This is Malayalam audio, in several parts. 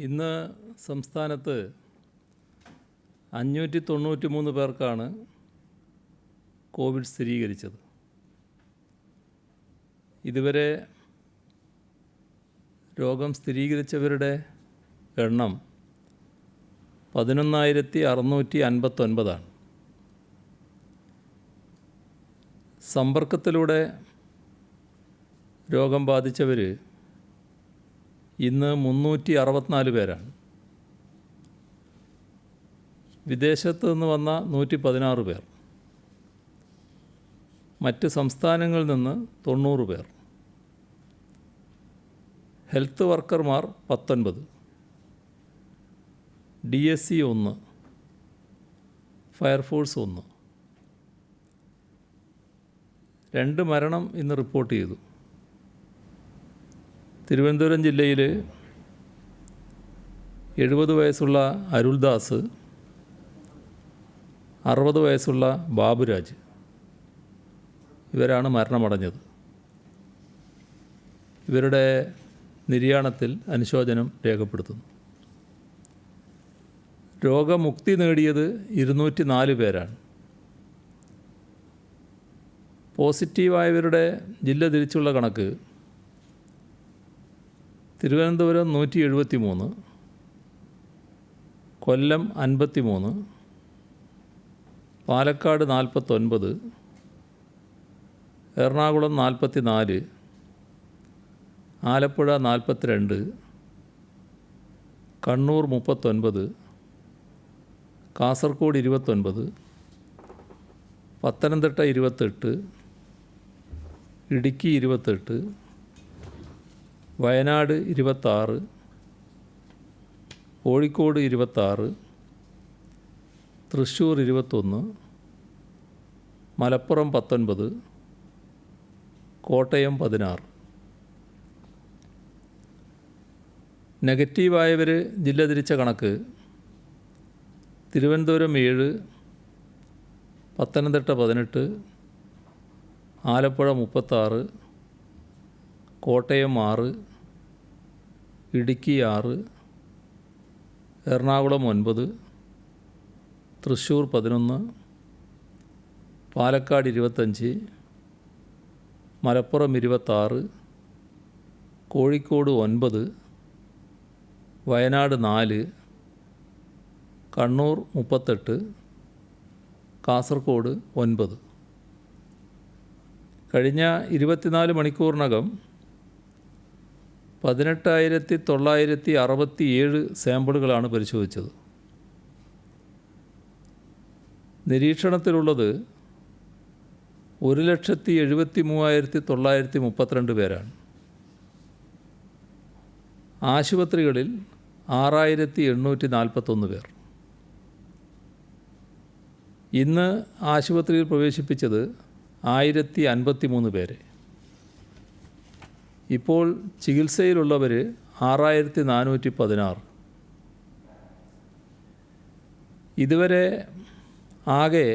ഇന്ന് സംസ്ഥാനത്ത് 593 പേർക്കാണ് കോവിഡ് സ്ഥിരീകരിച്ചത്. ഇതുവരെ രോഗം സ്ഥിരീകരിച്ചവരുടെ എണ്ണം 11,659 ആണ്. സമ്പർക്കത്തിലൂടെ രോഗം ബാധിച്ചവർ ഇന്ന് 364 പേരാണ്. വിദേശത്ത് നിന്ന് വന്ന 116 പേർ, മറ്റ് സംസ്ഥാനങ്ങളിൽ നിന്ന് 90 പേർ, ഹെൽത്ത് വർക്കർമാർ 19, DSC 1, ഫയർഫോഴ്സ് 1. 2 മരണം ഇന്ന് റിപ്പോർട്ട് ചെയ്തു. തിരുവനന്തപുരം ജില്ലയിൽ 70 വയസ്സുള്ള അരുൾദാസ്, 60 വയസ്സുള്ള ബാബുരാജ്, ഇവരാണ് മരണമടഞ്ഞത്. ഇവരുടെ നിര്യാണത്തിൽ അനുശോചനം രേഖപ്പെടുത്തുന്നു. രോഗമുക്തി നേടിയത് 204 പേരാണ്. പോസിറ്റീവായവരുടെ ജില്ല തിരിച്ചുള്ള കണക്ക്: തിരുവനന്തപുരം 173, കൊല്ലം 53, പാലക്കാട് 49, എറണാകുളം 44, ആലപ്പുഴ 42, കണ്ണൂർ 39, കാസർഗോഡ് 29, പത്തനംതിട്ട 28, ഇടുക്കി 28, വയനാട് 26, കോഴിക്കോട് 26, തൃശ്ശൂർ 21, മലപ്പുറം 19, കോട്ടയം 16. നെഗറ്റീവായവർ ജില്ല തിരിച്ച കണക്ക്: തിരുവനന്തപുരം 7, പത്തനംതിട്ട 18, ആലപ്പുഴ 36, കോട്ടയം 6, ഇടുക്കി 6, എറണാകുളം 9, തൃശ്ശൂർ 11, പാലക്കാട് 25, മലപ്പുറം 26, കോഴിക്കോട് 9, വയനാട് 4, കണ്ണൂർ 38, കാസർഗോഡ് 9. കഴിഞ്ഞ 24 മണിക്കൂറിനകം 18,967 സാമ്പിളുകളാണ് പരിശോധിച്ചത്. നിരീക്ഷണത്തിലുള്ളത് 1,73,932 പേരാണ്. ആശുപത്രികളിൽ 6,841 പേർ. ഇന്ന് ആശുപത്രിയിൽ പ്രവേശിപ്പിച്ചത് 1,053 പേരെ. ഇപ്പോൾ ചികിത്സയിലുള്ളവർ 6,416. ഇതുവരെ ആകെ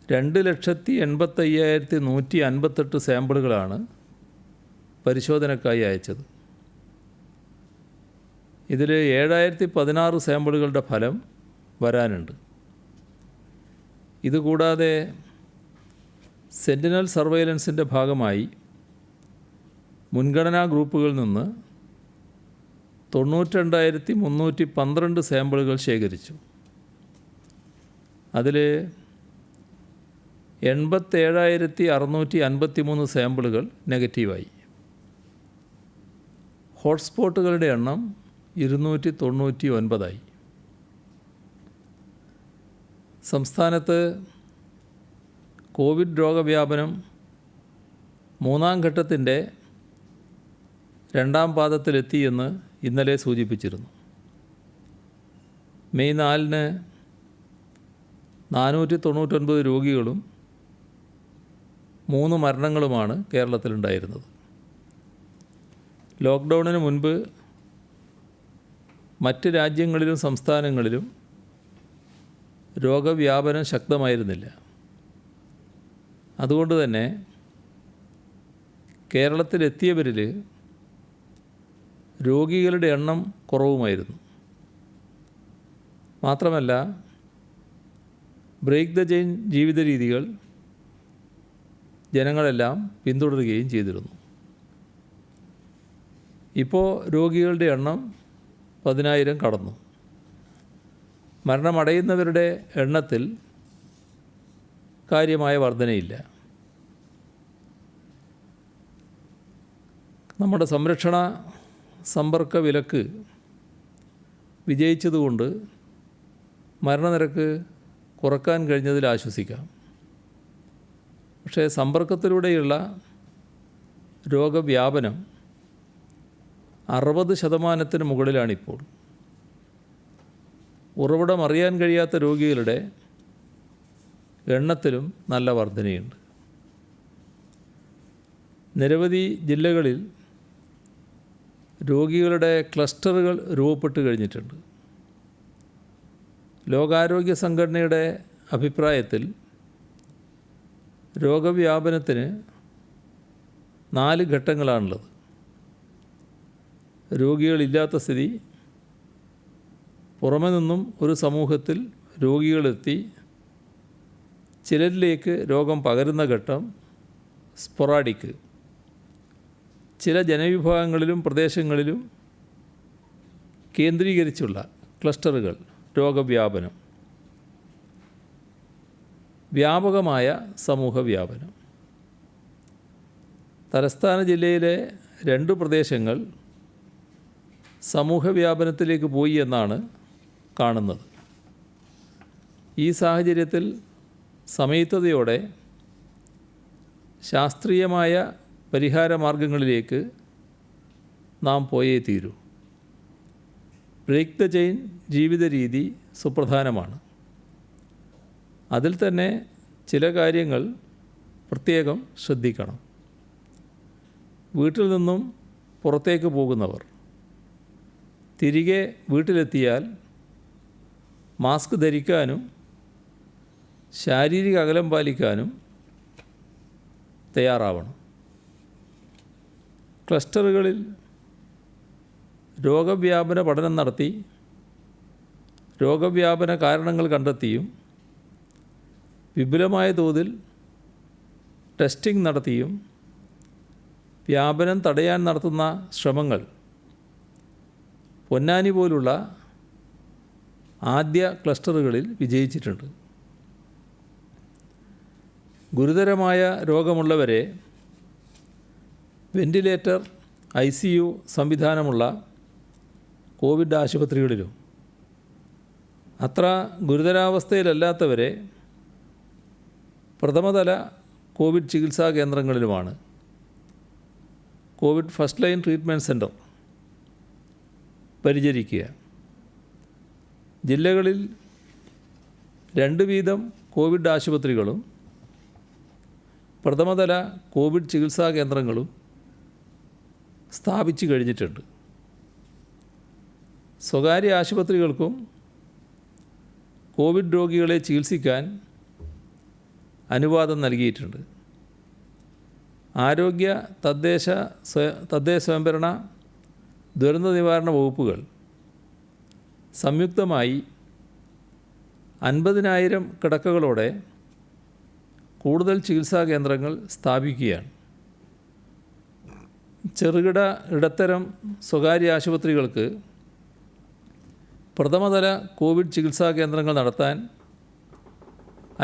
2,85,158 സാമ്പിളുകളാണ് പരിശോധനയ്ക്കായി അയച്ചത്. ഇതിൽ 7,016 സാമ്പിളുകളുടെ ഫലം വരാനുണ്ട്. ഇതുകൂടാതെ സെന്റിനൽ സർവൈലൻസിൻ്റെ ഭാഗമായി മുൻഗണനാ ഗ്രൂപ്പുകളിൽ നിന്ന് 92,312 സാമ്പിളുകൾ ശേഖരിച്ചു. അതിൽ 87,653 സാമ്പിളുകൾ നെഗറ്റീവായി. ഹോട്ട്സ്പോട്ടുകളുടെ എണ്ണം 299. സംസ്ഥാനത്ത് കോവിഡ് രോഗവ്യാപനം 3ാം ഘട്ടത്തിൻ്റെ 2ാം പാദത്തിലെത്തിയെന്ന് ഇന്നലെ സൂചിപ്പിച്ചിരുന്നു. മെയ് 4-ന് 499 രോഗികളും 3 മരണങ്ങളുമാണ് കേരളത്തിലുണ്ടായിരുന്നത്. ലോക്ക്ഡൗണിന് മുൻപ് മറ്റ് രാജ്യങ്ങളിലും സംസ്ഥാനങ്ങളിലും രോഗവ്യാപനം ശക്തമായിരുന്നില്ല. അതുകൊണ്ട് തന്നെ കേരളത്തിലെത്തിയവരിൽ രോഗികളുടെ എണ്ണം കുറവുമായിരുന്നു. മാത്രമല്ല, ബ്രേക്ക് ദ ചെയിൻ ജീവിത രീതികൾ ജനങ്ങളെല്ലാം പിന്തുടരുകയും ചെയ്തിരുന്നു. ഇപ്പോൾ രോഗികളുടെ എണ്ണം 10,000 കടന്നു. മരണമടയുന്നവരുടെ എണ്ണത്തിൽ കാര്യമായ വർധനയില്ല. നമ്മുടെ സംരക്ഷണ സമ്പർക്ക വിലക്ക് വിജയിച്ചതുകൊണ്ട് മരണനിരക്ക് കുറക്കാൻ കഴിഞ്ഞതിൽ ആശ്വസിക്കാം. പക്ഷേ സമ്പർക്കത്തിലൂടെയുള്ള രോഗവ്യാപനം 60% മുകളിലാണിപ്പോൾ. ഉറവിടം അറിയാൻ കഴിയാത്ത രോഗികളുടെ എണ്ണത്തിലും നല്ല വർധനയുണ്ട്. നിരവധി ജില്ലകളിൽ രോഗികളുടെ ക്ലസ്റ്ററുകൾ രൂപപ്പെട്ട് കഴിഞ്ഞിട്ടുണ്ട്. ലോകാരോഗ്യ സംഘടനയുടെ അഭിപ്രായത്തിൽ രോഗവ്യാപനത്തിന് 4 ഘട്ടങ്ങളാണുള്ളത്. രോഗികളില്ലാത്ത സ്ഥിതി, പുറമെ നിന്നും ഒരു സമൂഹത്തിൽ രോഗികളെത്തി ചിലരിലേക്ക് രോഗം പകരുന്ന ഘട്ടം, സ്പൊറാഡിക്, ചില ജനവിഭാഗങ്ങളിലും പ്രദേശങ്ങളിലും കേന്ദ്രീകരിച്ചുള്ള ക്ലസ്റ്ററുകൾ രോഗവ്യാപനം, വ്യാപകമായ സമൂഹവ്യാപനം. തലസ്ഥാന ജില്ലയിലെ 2 പ്രദേശങ്ങൾ സമൂഹവ്യാപനത്തിലേക്ക് പോയി എന്നാണ് കാണുന്നത്. ഈ സാഹചര്യത്തിൽ സമയത്തതയോടെ ശാസ്ത്രീയമായ പരിഹാര മാർഗങ്ങളിലേക്ക് നാം പോയേ തീരൂ. ബ്രേക്ക് ദ ചെയിൻ ജീവിത രീതി സുപ്രധാനമാണ്. അതിൽ തന്നെ ചില കാര്യങ്ങൾ പ്രത്യേകം ശ്രദ്ധിക്കണം. വീട്ടിൽ നിന്നും പുറത്തേക്ക് പോകുന്നവർ തിരികെ വീട്ടിലെത്തിയാൽ മാസ്ക് ധരിക്കാനും ശാരീരിക അകലം പാലിക്കാനും തയ്യാറാവണം. ക്ലസ്റ്ററുകളിൽ രോഗവ്യാപന പഠനം നടത്തി രോഗവ്യാപന കാരണങ്ങൾ കണ്ടെത്തിയും വിപുലമായ തോതിൽ ടെസ്റ്റിംഗ് നടത്തിയും വ്യാപനം തടയാൻ നടത്തുന്ന ശ്രമങ്ങൾ പൊന്നാനി പോലുള്ള ആദ്യ ക്ലസ്റ്ററുകളിൽ വിജയിച്ചിട്ടുണ്ട്. ഗുരുതരമായ രോഗമുള്ളവരെ വെന്റിലേറ്റർ, ICU സംവിധാനമുള്ള കോവിഡ് ആശുപത്രികളിലും അത്ര ഗുരുതരാവസ്ഥയിലല്ലാത്തവരെ പ്രഥമതല കോവിഡ് ചികിത്സാ കേന്ദ്രങ്ങളിലുമാണ് Covid first line treatment centre പരിചരിക്കുക. ജില്ലകളിൽ 2 വീതം കോവിഡ് ആശുപത്രികളും പ്രഥമതല കോവിഡ് ചികിത്സാ കേന്ദ്രങ്ങളും സ്ഥാപിച്ചു കഴിഞ്ഞിട്ടുണ്ട്. സ്വകാര്യ ആശുപത്രികൾക്കും കോവിഡ് രോഗികളെ ചികിത്സിക്കാൻ അനുവാദം നൽകിയിട്ടുണ്ട്. ആരോഗ്യ, തദ്ദേശ സ്വയംഭരണ, ദുരന്ത നിവാരണ വകുപ്പുകൾ സംയുക്തമായി 50,000 കിടക്കകളോടെ കൂടുതൽ ചികിത്സാ കേന്ദ്രങ്ങൾ സ്ഥാപിക്കുകയാണ്. ചെറുകിട, ഇടത്തരം സ്വകാര്യ ആശുപത്രികൾക്ക് പ്രഥമതല കോവിഡ് ചികിത്സാ കേന്ദ്രങ്ങൾ നടത്താൻ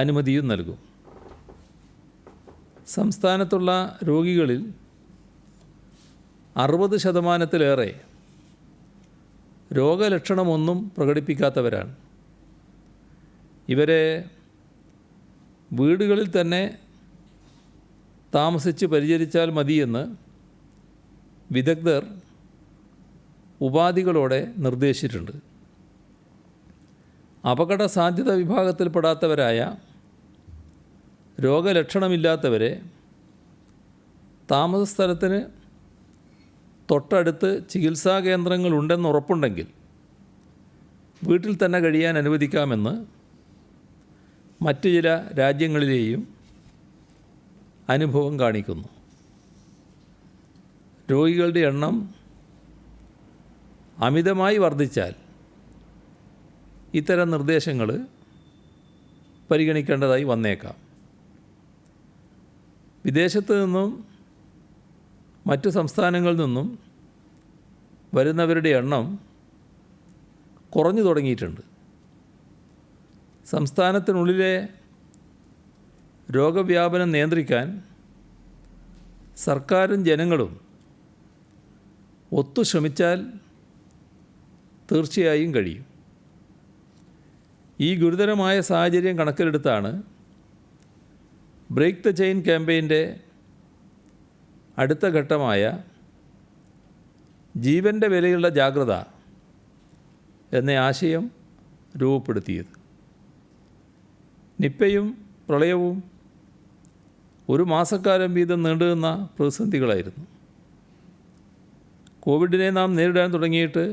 അനുമതിയും നൽകും. സംസ്ഥാനത്തുള്ള രോഗികളിൽ 60% രോഗലക്ഷണമൊന്നും പ്രകടിപ്പിക്കാത്തവരാണ്. ഇവരെ വീടുകളിൽ തന്നെ താമസിച്ച് പരിചരിച്ചാൽ മതിയെന്ന് വിദഗ്ധർ ഉപാധികളോടെ നിർദ്ദേശിച്ചിട്ടുണ്ട്. അപകട സാധ്യത വിഭാഗത്തിൽപ്പെടാത്തവരായ രോഗലക്ഷണമില്ലാത്തവരെ താമസ സ്ഥലത്തിന് തൊട്ടടുത്ത് ചികിത്സാ കേന്ദ്രങ്ങളുണ്ടെന്ന് ഉറപ്പുണ്ടെങ്കിൽ വീട്ടിൽ തന്നെ കഴിയാൻ അനുവദിക്കാമെന്ന് മറ്റു ചില രാജ്യങ്ങളിലെയും അനുഭവം കാണിക്കുന്നു. രോഗികളുടെ എണ്ണം അമിതമായി വർദ്ധിച്ചാൽ ഇത്തരം നിർദ്ദേശങ്ങൾ പരിഗണിക്കേണ്ടതായി വന്നേക്കാം. വിദേശത്ത് നിന്നും മറ്റ് സംസ്ഥാനങ്ങളിൽ നിന്നും വരുന്നവരുടെ എണ്ണം കുറഞ്ഞു തുടങ്ങിയിട്ടുണ്ട്. സംസ്ഥാനത്തിനുള്ളിലെ രോഗവ്യാപനം നിയന്ത്രിക്കാൻ സർക്കാരും ജനങ്ങളും ഒത്തു ശ്രമിച്ചാൽ തീർച്ചയായും കഴിയും. ഈ ഗുരുതരമായ സാഹചര്യം കണക്കിലെടുത്താണ് ബ്രേക്ക് ദ ചെയിൻ ക്യാമ്പയിൻ്റെ അടുത്ത ഘട്ടമായ ജീവൻ്റെ വിലയുള്ള ജാഗ്രത എന്ന ആശയം രൂപപ്പെടുത്തിയത്. നിപ്പയും പ്രളയവും ഒരു മാസക്കാലം വീതം നീണ്ടുനിന്ന പ്രതിസന്ധികളായിരുന്നു. കോവിഡിനെ നാം നേരിടാൻ തുടങ്ങിയിട്ട്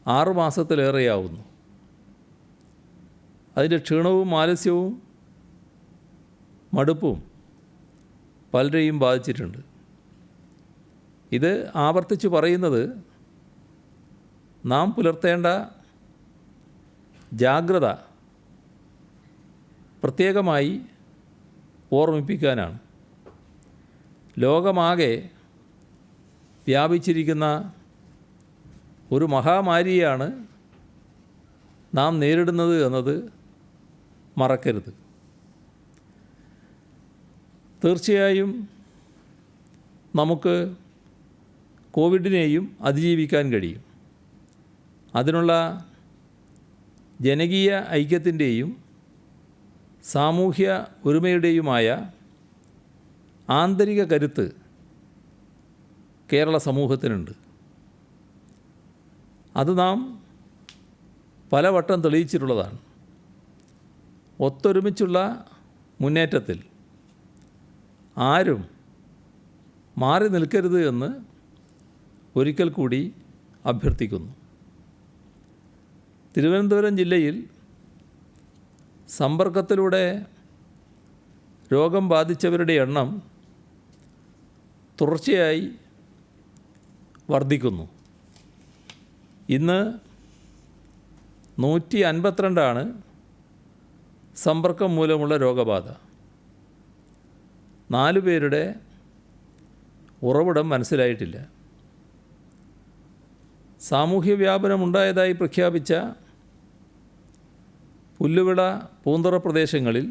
6 മാസത്തിലേറെയാവുന്നു. അതിൻ്റെ ക്ഷീണവും ആലസ്യവും മടുപ്പും പലരെയും ബാധിച്ചിട്ടുണ്ട്. ഇത് ആവർത്തിച്ച് പറയുന്നത് നാം പുലർത്തേണ്ട ജാഗ്രത പ്രത്യേകമായി ഓർമ്മിപ്പിക്കാനാണ്. ലോകമാകെ വ്യാപിച്ചിരിക്കുന്ന ഒരു മഹാമാരിയാണ് നാം നേരിടുന്നത് എന്നത് മറക്കരുത്. തീർച്ചയായും നമുക്ക് കോവിഡിനെയും അതിജീവിക്കാൻ കഴിയും. അതിനുള്ള ജനകീയ ഐക്യത്തിൻ്റെയും സാമൂഹ്യ ഒരുമയുടെയുമായ ആന്തരിക കരുത്ത് കേരള സമൂഹത്തിനുണ്ട്. അത് നാം പലവട്ടം തെളിയിച്ചിട്ടുള്ളതാണ്. ഒത്തൊരുമിച്ചുള്ള മുന്നേറ്റത്തിൽ ആരും മാറി നിൽക്കരുത് എന്ന് ഒരിക്കൽ കൂടി അഭ്യർത്ഥിക്കുന്നു. തിരുവനന്തപുരം ജില്ലയിൽ സമ്പർക്കത്തിലൂടെ രോഗം ബാധിച്ചവരുടെ എണ്ണം തുടർച്ചയായി വർദ്ധിക്കുന്നു. ഇന്ന് 152 സമ്പർക്കം മൂലമുള്ള രോഗബാധ. 4 പേരുടെ ഉറവിടം മനസ്സിലായിട്ടില്ല. സാമൂഹ്യ വ്യാപനമുണ്ടായതായി പ്രഖ്യാപിച്ച പുല്ലുവിള പൂന്തുറ പ്രദേശങ്ങളിൽ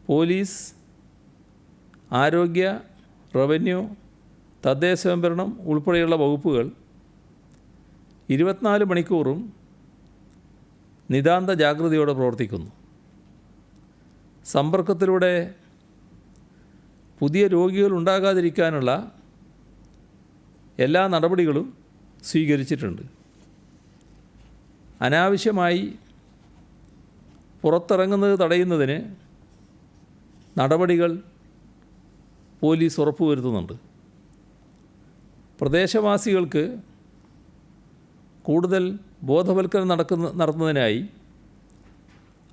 പോലീസ്, ആരോഗ്യ, റവന്യൂ, തദ്ദേശ സ്വയംഭരണം ഉൾപ്പെടെയുള്ള വകുപ്പുകൾ 24 മണിക്കൂറും നിതാന്ത ജാഗ്രതയോടെ പ്രവർത്തിക്കുന്നു. സമ്പർക്കത്തിലൂടെ പുതിയ രോഗികൾ ഉണ്ടാകാതിരിക്കാനുള്ള എല്ലാ നടപടികളും സ്വീകരിച്ചിട്ടുണ്ട്. അനാവശ്യമായി പുറത്തിറങ്ങുന്നത് തടയുന്നതിന് നടപടികൾ പോലീസ് ഉറപ്പുവരുത്തുന്നുണ്ട്. പ്രദേശവാസികൾക്ക് കൂടുതൽ ബോധവൽക്കരണം നടത്തുന്നതിനായി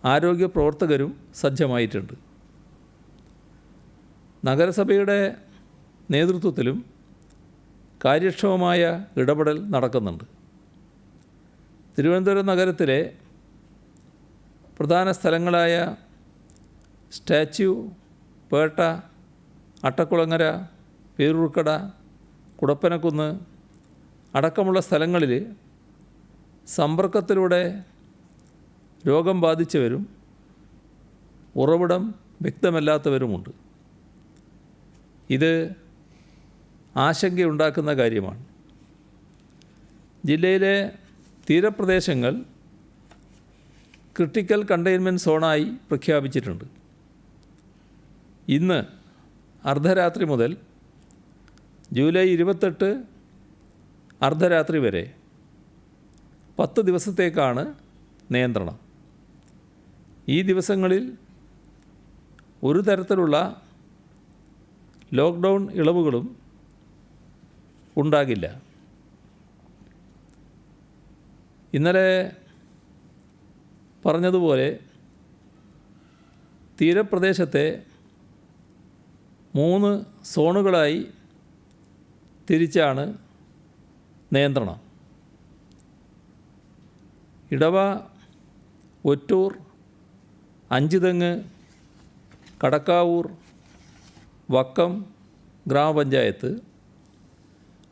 ആരോഗ്യ പ്രവർത്തകരും സജ്ജമായിട്ടുണ്ട്. നഗരസഭയുടെ നേതൃത്വത്തിലും കാര്യക്ഷമമായ ഇടപെടൽ നടക്കുന്നുണ്ട്. തിരുവനന്തപുരം നഗരത്തിലെ പ്രധാന സ്ഥലങ്ങളായ സ്റ്റാച്യു, പേട്ട, അട്ടക്കുളങ്ങര, പേരൂർക്കട, കുടപ്പനക്കുന്ന് അടക്കമുള്ള സ്ഥലങ്ങളിൽ സമ്പർക്കത്തിലൂടെ രോഗം ബാധിച്ചവരും ഉറവിടം വ്യക്തമല്ലാത്തവരുമുണ്ട്. ഇത് ആശങ്കയുണ്ടാക്കുന്ന കാര്യമാണ്. ജില്ലയിലെ തീരപ്രദേശങ്ങൾ ക്രിട്ടിക്കൽ കണ്ടെയ്ൻമെൻറ്റ് സോണായി പ്രഖ്യാപിച്ചിട്ടുണ്ട്. ഇന്ന് അർദ്ധരാത്രി മുതൽ ജൂലൈ 28 അർദ്ധരാത്രി വരെ 10 ദിവസത്തേക്കാണ് നിയന്ത്രണം. ഈ ദിവസങ്ങളിൽ ഒരു തരത്തിലുള്ള ലോക്ക്ഡൗൺ ഇളവുകളും ഉണ്ടാകില്ല. ഇന്നലെ പറഞ്ഞതുപോലെ തീരപ്രദേശത്തെ 3 സോണുകളായി തിരിച്ചാണ് നിയന്ത്രണം. ഇടവ, ഒറ്റൂർ, അഞ്ചുതെങ്ങ്, കടക്കാവൂർ, വക്കം ഗ്രാമപഞ്ചായത്ത്,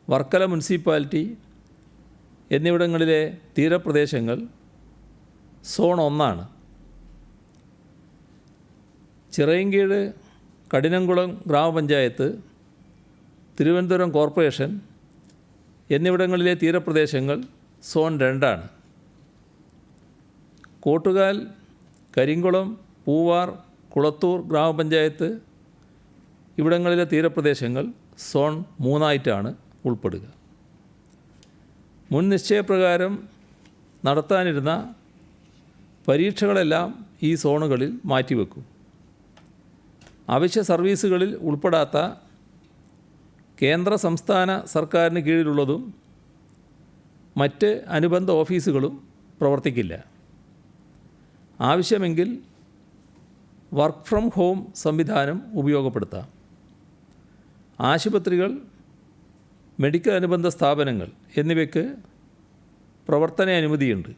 വർക്കല മുനിസിപ്പാലിറ്റി എന്നിവിടങ്ങളിലെ തീരപ്രദേശങ്ങൾ സോൺ 1. ചിറയൻകീഴ്, കഠിനംകുളം ഗ്രാമപഞ്ചായത്ത്, തിരുവനന്തപുരം കോർപ്പറേഷൻ എന്നിവിടങ്ങളിലെ തീരപ്രദേശങ്ങൾ സോൺ 2. കോട്ടുകാൽ, കരിങ്കുളം, പൂവാർ, കുളത്തൂർ ഗ്രാമപഞ്ചായത്ത് ഇവിടങ്ങളിലെ തീരപ്രദേശങ്ങൾ സോൺ 3 ഉൾപ്പെടുക. മുൻ നിശ്ചയപ്രകാരം നടത്താനിരുന്ന പരീക്ഷകളെല്ലാം ഈ സോണുകളിൽ മാറ്റിവെക്കും. അവശ്യ സർവീസുകളിൽ ഉൾപ്പെടാത്ത കേന്ദ്ര സംസ്ഥാന സർക്കാരിന് കീഴിലുള്ളതും മറ്റ് അനുബന്ധ ഓഫീസുകളും പ്രവർത്തിക്കില്ല. ആവശ്യമെങ്കിൽ വർക്ക് ഫ്രം ഹോം സംവിധാനം ഉപയോഗപ്പെടുത്താം. ആശുപത്രികൾ, മെഡിക്കൽ അനുബന്ധ സ്ഥാപനങ്ങൾ എന്നിവയ്ക്ക് പ്രവർത്തന അനുമതിയുണ്ട്.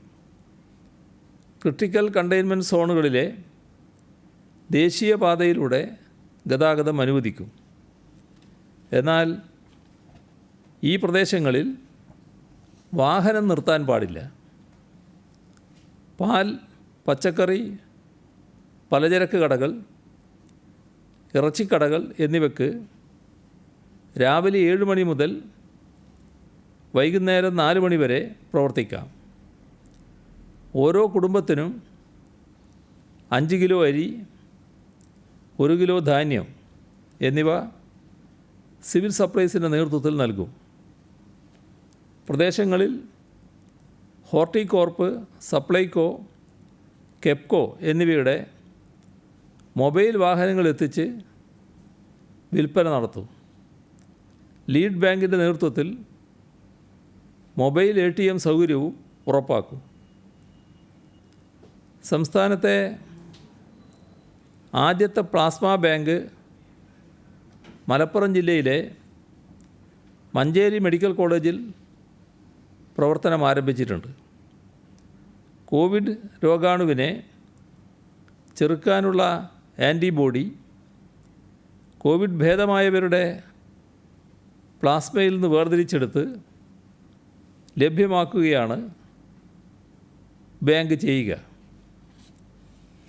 ക്രിട്ടിക്കൽ കണ്ടെയ്ൻമെൻറ്റ് സോണുകളിലെ ദേശീയപാതയിലൂടെ ഗതാഗതം അനുവദിക്കും. എന്നാൽ ഈ പ്രദേശങ്ങളിൽ വാഹനം നിർത്താൻ പാടില്ല. പാൽ, പച്ചക്കറി, പലചരക്ക് കടകൾ, ഇറച്ചിക്കടകൾ എന്നിവയ്ക്ക് രാവിലെ 7 മണി മുതൽ വൈകുന്നേരം 4 മണി വരെ പ്രവർത്തിക്കാം. ഓരോ കുടുംബത്തിനും 5 കിലോ അരി, 1 കിലോ ധാന്യം എന്നിവ സിവിൽ സപ്ലൈസിൻ്റെ നേതൃത്വത്തിൽ നൽകും. പ്രദേശങ്ങളിൽ ഹോർട്ടികോർപ്പ്, സപ്ലൈകോ, കെപ്കോ എന്നിവയുടെ മൊബൈൽ വാഹനങ്ങൾ എത്തിച്ച് വിൽപ്പന നടത്തും. ലീഡ് ബാങ്കിൻ്റെ നേതൃത്വത്തിൽ മൊബൈൽ ATM സൗകര്യവും ഉറപ്പാക്കും. സംസ്ഥാനത്തെ ആദ്യത്തെ പ്ലാസ്മ ബാങ്ക് മലപ്പുറം ജില്ലയിലെ മഞ്ചേരി മെഡിക്കൽ കോളേജിൽ പ്രവർത്തനം ആരംഭിച്ചിട്ടുണ്ട്. കോവിഡ് രോഗാണുവിനെ ചെറുക്കാനുള്ള ആൻറ്റിബോഡി കോവിഡ് ഭേദമായവരുടെ പ്ലാസ്മയിൽ നിന്ന് വേർതിരിച്ചെടുത്ത് ലഭ്യമാക്കുകയാണ് ബാങ്ക് ചെയ്യുക.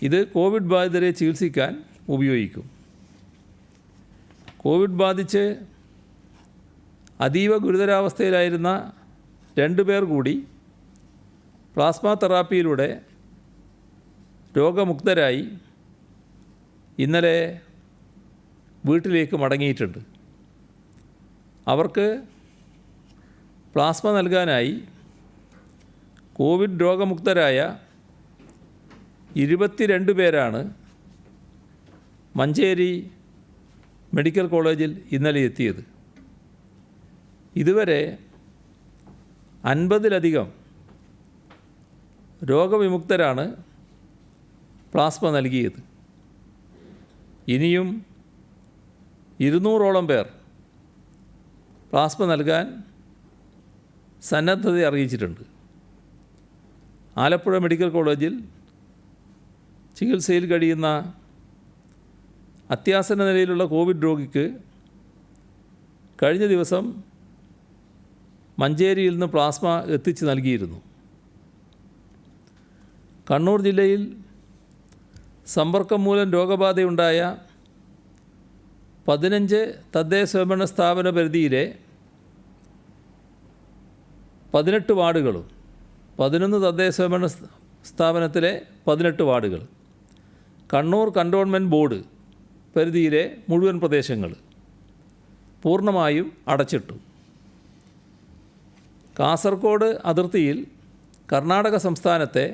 ഇത് കോവിഡ് ബാധിതരെ ചികിത്സിക്കാൻ ഉപയോഗിക്കും. കോവിഡ് ബാധിച്ച് അതീവ ഗുരുതരാവസ്ഥയിലായിരുന്ന 2 പേർ കൂടി പ്ലാസ്മ തെറാപ്പിയിലൂടെ രോഗമുക്തരായി ഇന്നലെ വീട്ടിലേക്ക് മടങ്ങിയിട്ടുണ്ട്. അവർക്ക് പ്ലാസ്മ നൽകാനായി കോവിഡ് രോഗമുക്തരായ 22 പേരാണ് മഞ്ചേരി മെഡിക്കൽ കോളേജിൽ ഇന്നലെ എത്തിയത്. ഇതുവരെ 50-ലധികം രോഗവിമുക്തരാണ് പ്ലാസ്മ നൽകിയത്. ഇനിയും 200ഓളം പേർ പ്ലാസ്മ നൽകാൻ സന്നദ്ധത അറിയിച്ചിട്ടുണ്ട്. ആലപ്പുഴ മെഡിക്കൽ കോളേജിൽ ചികിത്സയിൽ കഴിയുന്ന അത്യാസന്ന നിലയിലുള്ള കോവിഡ് രോഗിക്ക് കഴിഞ്ഞ ദിവസം മഞ്ചേരിയിൽ നിന്ന് പ്ലാസ്മ എത്തിച്ച് നൽകിയിരുന്നു. കണ്ണൂർ ജില്ലയിൽ സമ്പർക്കം മൂലം രോഗബാധയുണ്ടായ 15 തദ്ദേശ സ്വയംഭരണ സ്ഥാപന പരിധിയിലെ 18 വാർഡുകളും 11 തദ്ദേശ സ്വയംഭരണ സ്ഥാപനത്തിലെ 18 വാർഡുകൾ, കണ്ണൂർ കൻ്റോൺമെൻറ്റ് ബോർഡ് പരിധിയിലെ മുഴുവൻ പ്രദേശങ്ങൾ പൂർണ്ണമായും അടച്ചിട്ടു. കാസർഗോഡ് അതിർത്തിയിൽ കർണാടക സംസ്ഥാനത്തെ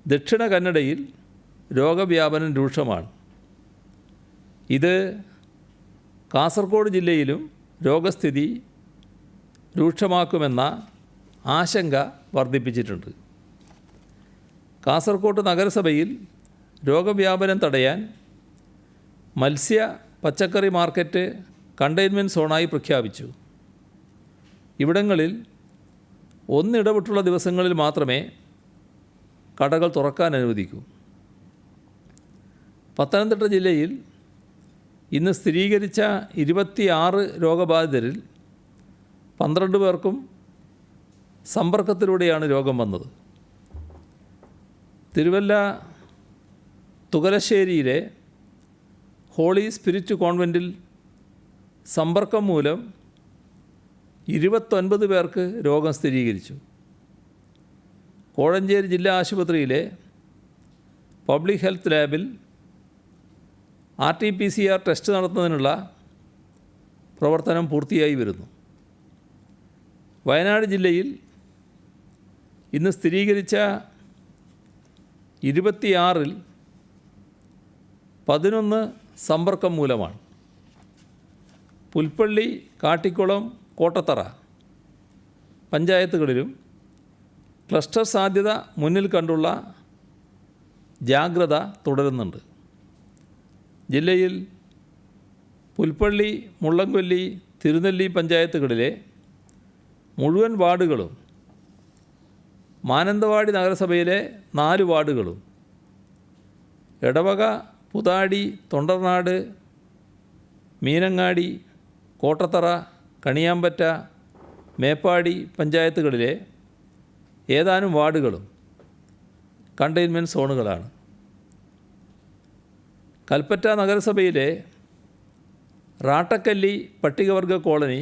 ദക്ഷിണ കന്നഡയിൽ രോഗവ്യാപനം രൂക്ഷമാണ്. ഇത് കാസർഗോഡ് ജില്ലയിലും രോഗസ്ഥിതി രൂക്ഷമാക്കുമെന്ന ആശങ്ക വർദ്ധിപ്പിച്ചിട്ടുണ്ട്. കാസർഗോഡ് നഗരസഭയിൽ രോഗവ്യാപനം തടയാൻ മത്സ്യ പച്ചക്കറി മാർക്കറ്റ് കണ്ടെയ്ൻമെൻറ്റ് സോണായി പ്രഖ്യാപിച്ചു. ഇവിടങ്ങളിൽ ഒന്നിടവിട്ടുള്ള ദിവസങ്ങളിൽ മാത്രമേ കടകൾ തുറക്കാൻ അനുവദിക്കൂ. പത്തനംതിട്ട ജില്ലയിൽ ഇന്ന് സ്ഥിരീകരിച്ച 26 രോഗബാധിതരിൽ 12 പേർക്കും സമ്പർക്കത്തിലൂടെയാണ് രോഗം വന്നത്. തിരുവല്ല തുകലശ്ശേരിയിലെ ഹോളി സ്പിരിറ്റ് കോൺവെൻറ്റിൽ സമ്പർക്കം മൂലം 29 പേർക്ക് രോഗം സ്ഥിരീകരിച്ചു. കോഴഞ്ചേരി ജില്ലാ ആശുപത്രിയിലെ പബ്ലിക് ഹെൽത്ത് ലാബിൽ RT-PCR ടെസ്റ്റ് നടത്തുന്നതിനുള്ള പ്രവർത്തനം പൂർത്തിയായി വരുന്നു. വയനാട് ജില്ലയിൽ ഇന്ന് സ്ഥിരീകരിച്ച 26-ൽ 11 സമ്പർക്കം മൂലമാണ്. പുൽപ്പള്ളി, കാട്ടിക്കുളം, കോട്ടത്തറ പഞ്ചായത്തുകളിലും ക്ലസ്റ്റർ സാധ്യത മുന്നിൽ കണ്ടുള്ള ജാഗ്രത തുടരുന്നുണ്ട്. ജില്ലയിൽ പുൽപ്പള്ളി, മുള്ളംകൊല്ലി, തിരുനെല്ലി പഞ്ചായത്തുകളിലെ മുഴുവൻ വാർഡുകളും, മാനന്തവാടി നഗരസഭയിലെ 4 വാർഡുകളും, എടവക, പുതാടി, തൊണ്ടർനാട്, മീനങ്ങാടി, കോട്ടത്തറ, കണിയാമ്പറ്റ, മേപ്പാടി പഞ്ചായത്തുകളിലെ ഏതാനും വാർഡുകളും കണ്ടെയ്ൻമെൻറ്റ് സോണുകളാണ്. കൽപ്പറ്റ നഗരസഭയിലെ റാട്ടക്കല്ലി പട്ടികവർഗ കോളനി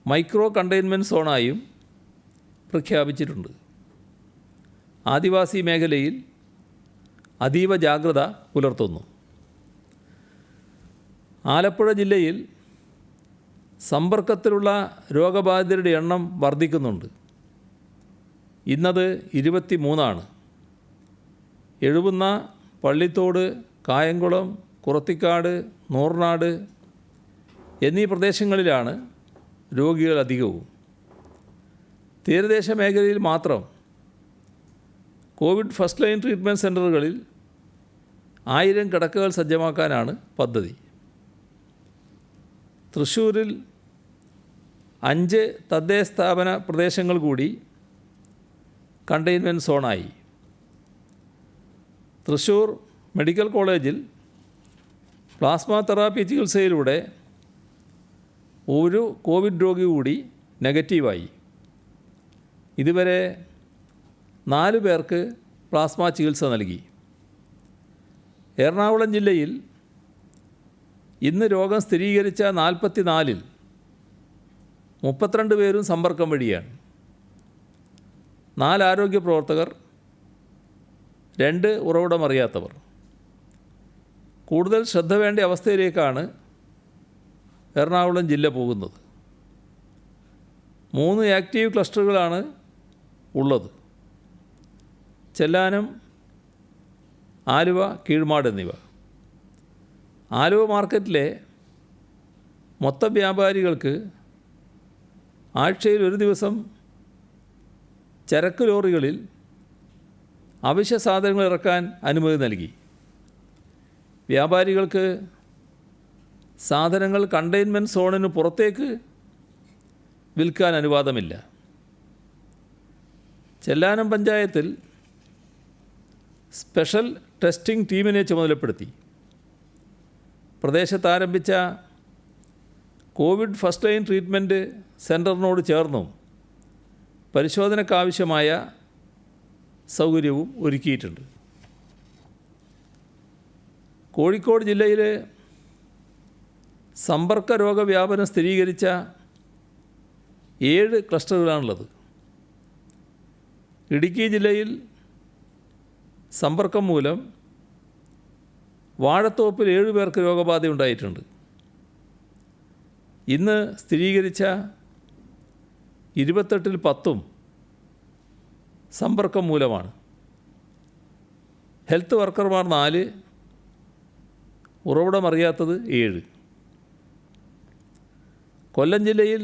മൈക്രോ കണ്ടെയ്ൻമെൻറ്റ് സോണായും പ്രഖ്യാപിച്ചിട്ടുണ്ട്. ആദിവാസി മേഖലയിൽ അതീവ ജാഗ്രത പുലർത്തുന്നു. ആലപ്പുഴ ജില്ലയിൽ സമ്പർക്കത്തിലുള്ള രോഗബാധിതരുടെ എണ്ണം വർദ്ധിക്കുന്നുണ്ട്. ഇന്നത് 23 എഴുപുന്ന, പള്ളിത്തോട്, കായംകുളം, കുറത്തിക്കാട്, നൂർനാട് എന്നീ പ്രദേശങ്ങളിലാണ് രോഗികൾ അധികവും. തീരദേശ മേഖലയിൽ മാത്രം കോവിഡ് ഫസ്റ്റ് ലൈൻ ട്രീറ്റ്മെൻറ്റ് സെൻ്ററുകളിൽ 1000 കിടക്കകൾ സജ്ജമാക്കാനാണ് പദ്ധതി. തൃശ്ശൂരിൽ 5 തദ്ദേശ സ്ഥാപന പ്രദേശങ്ങൾ കൂടി കണ്ടെയ്ൻമെൻറ്റ് സോണായി. തൃശ്ശൂർ മെഡിക്കൽ കോളേജിൽ പ്ലാസ്മ തെറാപ്പി ചികിത്സയിലൂടെ ഒരു കോവിഡ് രോഗി കൂടി നെഗറ്റീവായി. ഇതുവരെ 4 പേർക്ക് പ്ലാസ്മ ചികിത്സ നൽകി. എറണാകുളം ജില്ലയിൽ ഇന്ന് രോഗം സ്ഥിരീകരിച്ച 44-ൽ 32 പേരും സമ്പർക്കം വഴിയാണ്. 4 ആരോഗ്യ പ്രവർത്തകർ, 2 ഉറവിടമറിയാത്തവർ. കൂടുതൽ ശ്രദ്ധ വേണ്ട അവസ്ഥയിലേക്കാണ് എറണാകുളം ജില്ല പോകുന്നത്. 3 ആക്റ്റീവ് ക്ലസ്റ്ററുകളാണ് ഉള്ളത്: ചെല്ലാനം, ആലുവ, കീഴ്മാട് എന്നിവ. ആലുവ മാർക്കറ്റിലെ മൊത്ത വ്യാപാരികൾക്ക് ആഴ്ചയിൽ 1 ദിവസം ചരക്ക് ലോറികളിൽ അവശ്യ സാധനങ്ങൾ ഇറക്കാൻ അനുമതി നൽകി. വ്യാപാരികൾക്ക് സാധനങ്ങൾ കണ്ടെയ്ൻമെൻറ്റ് സോണിന് പുറത്തേക്ക് വിൽക്കാൻ അനുവാദമില്ല. ചെല്ലാനം പഞ്ചായത്തിൽ സ്പെഷ്യൽ ടെസ്റ്റിംഗ് ടീമിനെ ചുമതലപ്പെടുത്തി. പ്രദേശത്ത് ആരംഭിച്ച കോവിഡ് ഫസ്റ്റ് ലൈൻ ട്രീറ്റ്മെൻറ്റ് സെൻറ്ററിനോട് ചേർന്നും പരിശോധനയ്ക്കാവശ്യമായ സൗകര്യവും ഒരുക്കിയിട്ടുണ്ട്. കോഴിക്കോട് ജില്ലയിൽ സമ്പർക്ക രോഗവ്യാപനം സ്ഥിരീകരിച്ച 7 ക്ലസ്റ്ററുകളാണുള്ളത്. ഇടുക്കി ജില്ലയിൽ സമ്പർക്കം മൂലം വാഴത്തോപ്പിൽ 7 പേർക്ക് രോഗബാധയുണ്ടായിട്ടുണ്ട്. ഇന്ന് സ്ഥിരീകരിച്ച 28-ൽ 10-ഉം സമ്പർക്കം മൂലമാണ്. ഹെൽത്ത് വർക്കർമാർ 4, ഉറവിടമറിയാത്തത് 7. കൊല്ലം ജില്ലയിൽ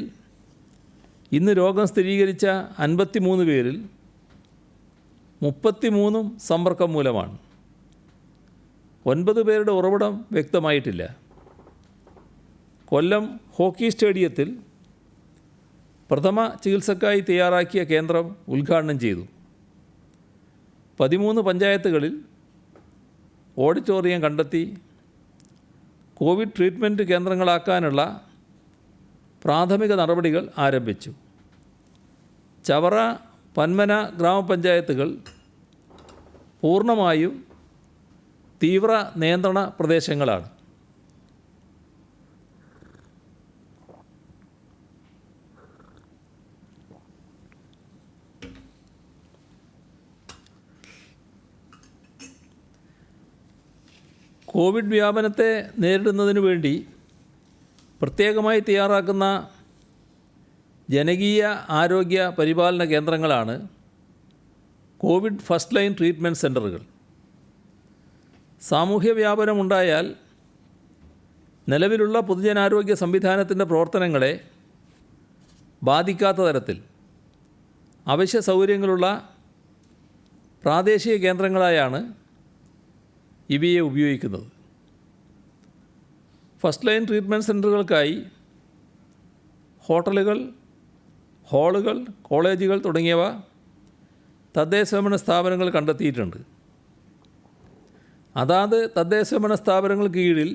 ഇന്ന് രോഗം സ്ഥിരീകരിച്ച 53 പേരിൽ 33-ഉം സമ്പർക്കം മൂലമാണ്. 9 പേരുടെ ഉറവിടം വ്യക്തമായിട്ടില്ല. കൊല്ലം ഹോക്കി സ്റ്റേഡിയത്തിൽ പ്രഥമ ചികിത്സക്കായി തയ്യാറാക്കിയ കേന്ദ്രം ഉദ്ഘാടനം ചെയ്തു. 13 പഞ്ചായത്തുകളിൽ ഓഡിറ്റോറിയം കണ്ടെത്തി കോവിഡ് ട്രീറ്റ്മെൻറ്റ് കേന്ദ്രങ്ങളാക്കാനുള്ള പ്രാഥമിക നടപടികൾ ആരംഭിച്ചു. ചവറ, പന്മന ഗ്രാമപഞ്ചായത്തുകൾ പൂർണ്ണമായും തീവ്ര നിയന്ത്രണ പ്രദേശങ്ങളാണ്. കോവിഡ് വ്യാപനത്തെ നേരിടുന്നതിനു വേണ്ടി പ്രത്യേകമായി തയ്യാറാക്കുന്ന ജനകീയ ആരോഗ്യ പരിപാലന കേന്ദ്രങ്ങളാണ് കോവിഡ് ഫസ്റ്റ് ലൈൻ ട്രീറ്റ്മെൻറ്റ് സെൻ്ററുകൾ. സാമൂഹ്യ വ്യാപനമുണ്ടായാൽ നിലവിലുള്ള പൊതുജനാരോഗ്യ സംവിധാനത്തിൻ്റെ പ്രവർത്തനങ്ങളെ ബാധിക്കാത്ത തരത്തിൽ അവശ്യ സൗകര്യങ്ങളുള്ള പ്രാദേശിക കേന്ദ്രങ്ങളായാണ് ഇവയെ ഉപയോഗിക്കുന്നത്. ഫസ്റ്റ് ലൈൻ ട്രീറ്റ്മെൻറ്റ് സെൻ്ററുകൾക്കായി ഹോട്ടലുകൾ, ഹാളുകൾ, കോളേജുകൾ തുടങ്ങിയവ തദ്ദേശഭരണ സ്ഥാപനങ്ങൾ കണ്ടെത്തിയിട്ടുണ്ട്. അതാത് തദ്ദേശഭരണ സ്ഥാപനങ്ങൾക്ക് കീഴിൽ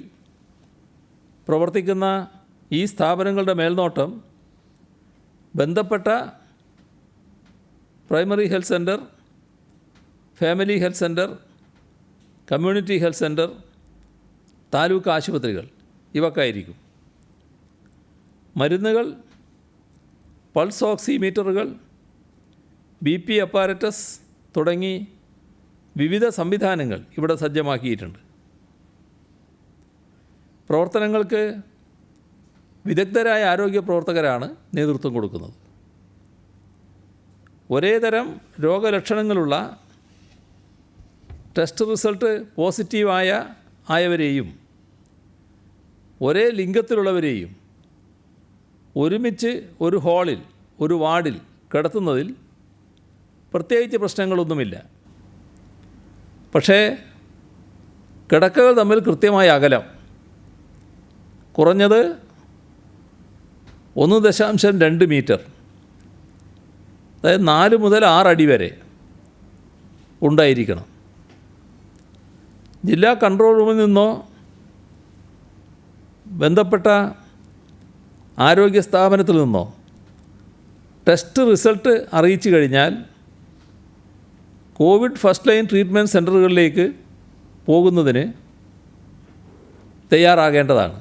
പ്രവർത്തിക്കുന്ന ഈ സ്ഥാപനങ്ങളുടെ മേൽനോട്ടം ബന്ധപ്പെട്ട primary health centre, family health centre, community health centre, taluk ആശുപത്രികൾ ഇവക്കായിരിക്കും. മരുന്നുകൾ, പൾസ് ഓക്സിമീറ്ററുകൾ, BP അപ്പാരറ്റസ് തുടങ്ങി വിവിധ സംവിധാനങ്ങൾ ഇവിടെ സജ്ജമാക്കിയിട്ടുണ്ട്. പ്രവർത്തനങ്ങൾക്ക് വിദഗ്ധരായ ആരോഗ്യ പ്രവർത്തകരാണ് നേതൃത്വം കൊടുക്കുന്നത്. ഒരേ തരം രോഗലക്ഷണങ്ങളുള്ള ടെസ്റ്റ് റിസൾട്ട് പോസിറ്റീവായവരെയും ഒരേ ലിംഗത്തിലുള്ളവരെയും ഒരുമിച്ച് ഒരു ഹാളിൽ, ഒരു വാർഡിൽ കിടത്തുന്നതിൽ പ്രത്യേകിച്ച് പ്രശ്നങ്ങളൊന്നുമില്ല. പക്ഷേ കിടക്കകൾ തമ്മിൽ കൃത്യമായ അകലം കുറഞ്ഞത് 1.2 മീറ്റർ, അതായത് 4 മുതൽ 6 അടി വരെ ഉണ്ടായിരിക്കണം. ജില്ലാ കൺട്രോൾ റൂമിൽ നിന്നോ ബന്ധപ്പെട്ട ആരോഗ്യ സ്ഥാപനത്തിൽ നിന്നോ ടെസ്റ്റ് റിസൾട്ട് അറിയിച്ചു കഴിഞ്ഞാൽ കോവിഡ് ഫസ്റ്റ് ലൈൻ ട്രീറ്റ്മെൻറ്റ് സെൻ്ററുകളിലേക്ക് പോകുന്നതിന് തയ്യാറാകേണ്ടതാണ്.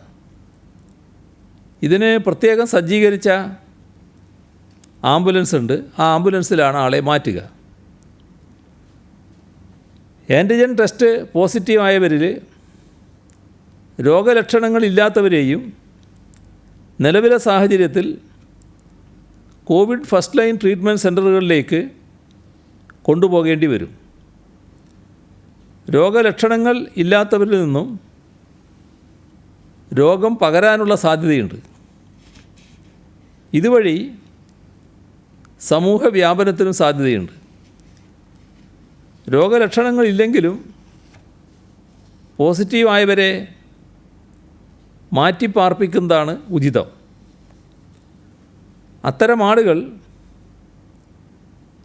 ഇതിന് പ്രത്യേകം സജ്ജീകരിച്ച ആംബുലൻസ് ഉണ്ട്. ആ ആംബുലൻസിലാണ് ആളെ മാറ്റുക. ആൻറ്റിജൻ ടെസ്റ്റ് പോസിറ്റീവായവരിൽ രോഗലക്ഷണങ്ങളില്ലാത്തവരെയും നിലവിലെ സാഹചര്യത്തിൽ കോവിഡ് ഫസ്റ്റ് ലൈൻ ട്രീറ്റ്മെൻറ്റ് സെൻ്ററുകളിലേക്ക് കൊണ്ടുപോകേണ്ടി വരും. രോഗലക്ഷണങ്ങൾ ഇല്ലാത്തവരിൽ നിന്നും രോഗം പകരാനുള്ള സാധ്യതയുണ്ട്. ഇതുവഴി സമൂഹ വ്യാപനത്തിനും സാധ്യതയുണ്ട്. രോഗലക്ഷണങ്ങളില്ലെങ്കിലും പോസിറ്റീവായവരെ മാറ്റിപ്പാർപ്പിക്കുന്നതാണ് ഉചിതം. അത്തരം ആളുകൾ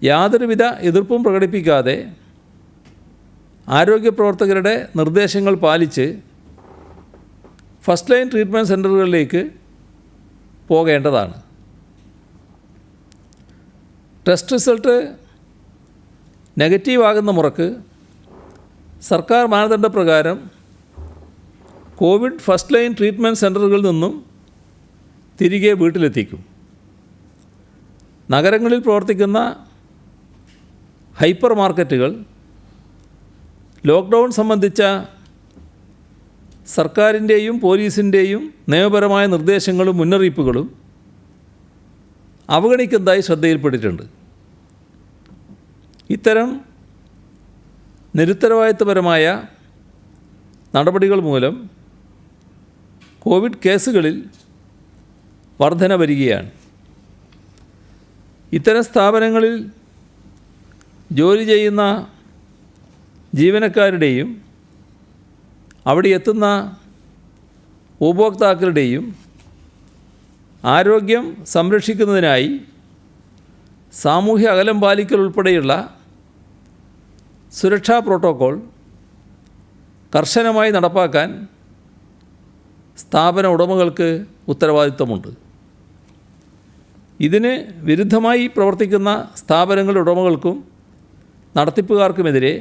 യാതൊരുവിധ എതിർപ്പും പ്രകടിപ്പിക്കാതെ ആരോഗ്യ പ്രവർത്തകരുടെ നിർദ്ദേശങ്ങൾ പാലിച്ച് ഫസ്റ്റ് ലൈൻ ട്രീറ്റ്മെൻറ്റ് സെൻ്ററുകളിലേക്ക് പോകേണ്ടതാണ്. ടെസ്റ്റ് റിസൾട്ട് നെഗറ്റീവാകുന്ന മുറക്ക് സർക്കാർ മാനദണ്ഡപ്രകാരം കോവിഡ് ഫസ്റ്റ് ലൈൻ ട്രീറ്റ്മെൻറ്റ് സെൻ്ററുകളിൽ നിന്നും തിരികെ വീട്ടിലെത്തിക്കും. നഗരങ്ങളിൽ പ്രവർത്തിക്കുന്ന ഹൈപ്പർ മാർക്കറ്റുകൾ ലോക്ക്ഡൗൺ സംബന്ധിച്ച സർക്കാരിൻ്റെയും പോലീസിൻ്റെയും നിയമപരമായ നിർദ്ദേശങ്ങളും മുന്നറിയിപ്പുകളും അവഗണിക്കുന്നതായി ശ്രദ്ധയിൽപ്പെട്ടിട്ടുണ്ട്. ഇത്തരം നിരുത്തരവാദിത്വപരമായ നടപടികൾ മൂലം കോവിഡ് കേസുകളിൽ വർധന വരികയാണ്. ഇത്തരം സ്ഥാപനങ്ങളിൽ ജോലി ചെയ്യുന്ന ജീവനക്കാരുടെയും അവിടെ എത്തുന്ന ഉപഭോക്താക്കളുടെയും ആരോഗ്യം സംരക്ഷിക്കുന്നതിനായി സാമൂഹ്യ അകലം പാലിക്കൽ ഉൾപ്പെടെയുള്ള സുരക്ഷാ പ്രോട്ടോക്കോൾ കർശനമായി നടപ്പാക്കാൻ സ്ഥാപന ഉടമകൾക്ക് ഉത്തരവാദിത്തമുണ്ട്. ഇതിന് വിരുദ്ധമായി പ്രവർത്തിക്കുന്ന സ്ഥാപനങ്ങളുടെ ഉടമകൾക്കും നടത്തിപ്പുകാർക്കുമെതിരെ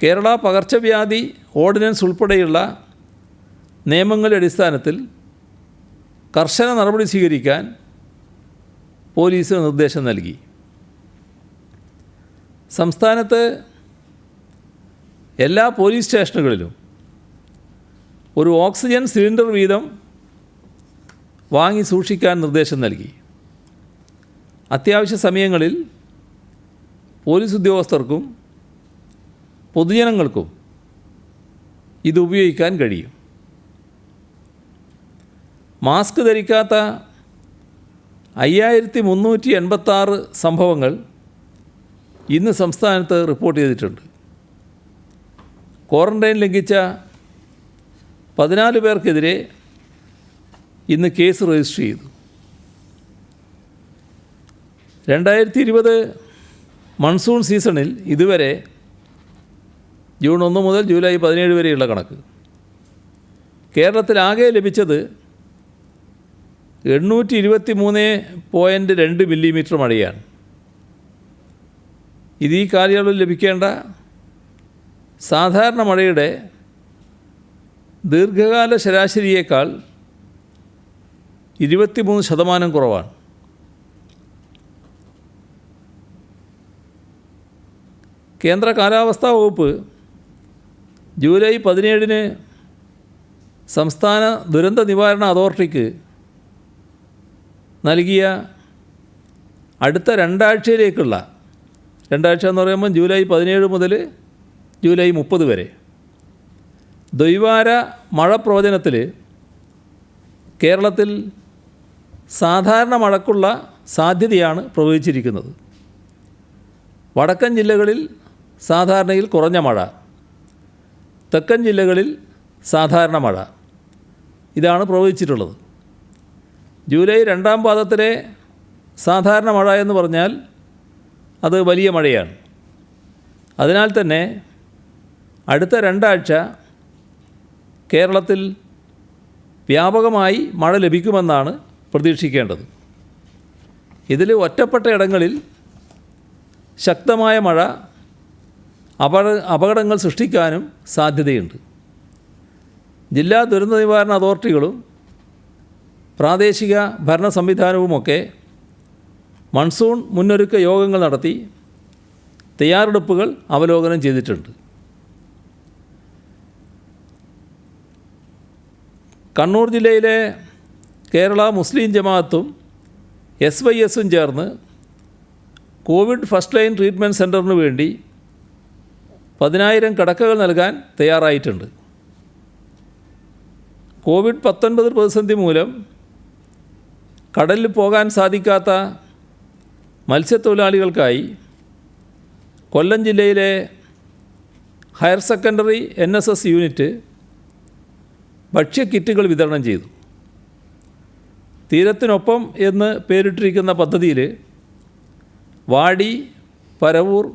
കേരള പകർച്ചവ്യാധി ഓർഡിനൻസ് ഉൾപ്പെടെയുള്ള നിയമങ്ങളുടെ അടിസ്ഥാനത്തിൽ കർശന നടപടി സ്വീകരിക്കാൻ പോലീസ് നിർദ്ദേശം നൽകി. സംസ്ഥാനത്ത് എല്ലാ പോലീസ് സ്റ്റേഷനുകളിലും ഒരു ഓക്സിജൻ സിലിണ്ടർ വീതം വാങ്ങി സൂക്ഷിക്കാൻ നിർദ്ദേശം നൽകി. അത്യാവശ്യ സമയങ്ങളിൽ പോലീസ് ഉദ്യോഗസ്ഥർക്കും പൊതുജനങ്ങൾക്കും ഇത് ഉപയോഗിക്കാൻ കഴിയും. മാസ്ക് ധരിക്കാത്ത 5386 സംഭവങ്ങൾ ഇന്ന് സംസ്ഥാനത്ത് റിപ്പോർട്ട് ചെയ്തിട്ടുണ്ട്. ക്വാറന്റൈൻ ലംഘിച്ച 14 പേർക്കെതിരെ ഇന്ന് കേസ് രജിസ്റ്റർ ചെയ്തു. 2020 മൺസൂൺ സീസണിൽ ഇതുവരെ ജൂൺ 1 മുതൽ ജൂലൈ 17 വരെയുള്ള കണക്ക് കേരളത്തിലാകെ ലഭിച്ചത് 823.2 മില്ലിമീറ്റർ മഴയാണ്. ഇത് ഈ കാലയളവിൽ ലഭിക്കേണ്ട സാധാരണ മഴയുടെ ദീർഘകാല ശരാശരിയേക്കാൾ 23% കുറവാണ്. കേന്ദ്ര കാലാവസ്ഥാ വകുപ്പ് ജൂലൈ 17 സംസ്ഥാന ദുരന്ത നിവാരണ അതോറിറ്റിക്ക് നൽകിയ അടുത്ത 2 ആഴ്ചയിലേക്കുള്ള 2 ആഴ്ച എന്ന് പറയുമ്പോൾ ജൂലൈ 17 മുതൽ ജൂലൈ 30 വരെ ദ്വൈവാര മഴ പ്രവചനത്തിൽ കേരളത്തിൽ സാധാരണ മഴയ്ക്കുള്ള സാധ്യതയാണ് പ്രവചിച്ചിരിക്കുന്നത്. വടക്കൻ ജില്ലകളിൽ സാധാരണയിൽ കുറഞ്ഞ മഴ, തെക്കൻ ജില്ലകളിൽ സാധാരണ മഴ, ഇതാണ് പ്രവചിച്ചിട്ടുള്ളത്. ജൂലൈ 2ാം പാദത്തിലെ സാധാരണ മഴ എന്ന് പറഞ്ഞാൽ അത് വലിയ മഴയാണ്. അതിനാൽ തന്നെ അടുത്ത 2 ആഴ്ച കേരളത്തിൽ വ്യാപകമായി മഴ ലഭിക്കുമെന്നാണ് പ്രതീക്ഷിക്കേണ്ടത്. ഇതിൽ ഒറ്റപ്പെട്ട ഇടങ്ങളിൽ ശക്തമായ മഴ അപകടങ്ങൾ സൃഷ്ടിക്കാനും സാധ്യതയുണ്ട്. ജില്ലാ ദുരന്ത നിവാരണ അതോറിറ്റികളും പ്രാദേശിക ഭരണ സംവിധാനവുമൊക്കെ മൺസൂൺ മുന്നൊരുക്ക യോഗങ്ങൾ നടത്തി തയ്യാറെടുപ്പുകൾ അവലോകനം ചെയ്തിട്ടുണ്ട്. കണ്ണൂർ ജില്ലയിലെ കേരള മുസ്ലിം ജമാഅത്തും SYSഉം ചേർന്ന് കോവിഡ് ഫസ്റ്റ് ലൈൻ ട്രീറ്റ്മെൻറ്റ് സെൻ്ററിന് വേണ്ടി 10,000 കിടക്കകൾ നൽകാൻ തയ്യാറായിട്ടുണ്ട്. COVID-19 പ്രതിസന്ധി മൂലം കടലിൽ പോകാൻ സാധിക്കാത്ത മത്സ്യത്തൊഴിലാളികൾക്കായി കൊല്ലം ജില്ലയിലെ ഹയർ സെക്കൻഡറി NSS യൂണിറ്റ് ഭക്ഷ്യക്കിറ്റുകൾ വിതരണം ചെയ്തു. തീരത്തിനൊപ്പം എന്ന് പേരിട്ടിരിക്കുന്ന പദ്ധതിയിൽ വാടി, പരവൂർ,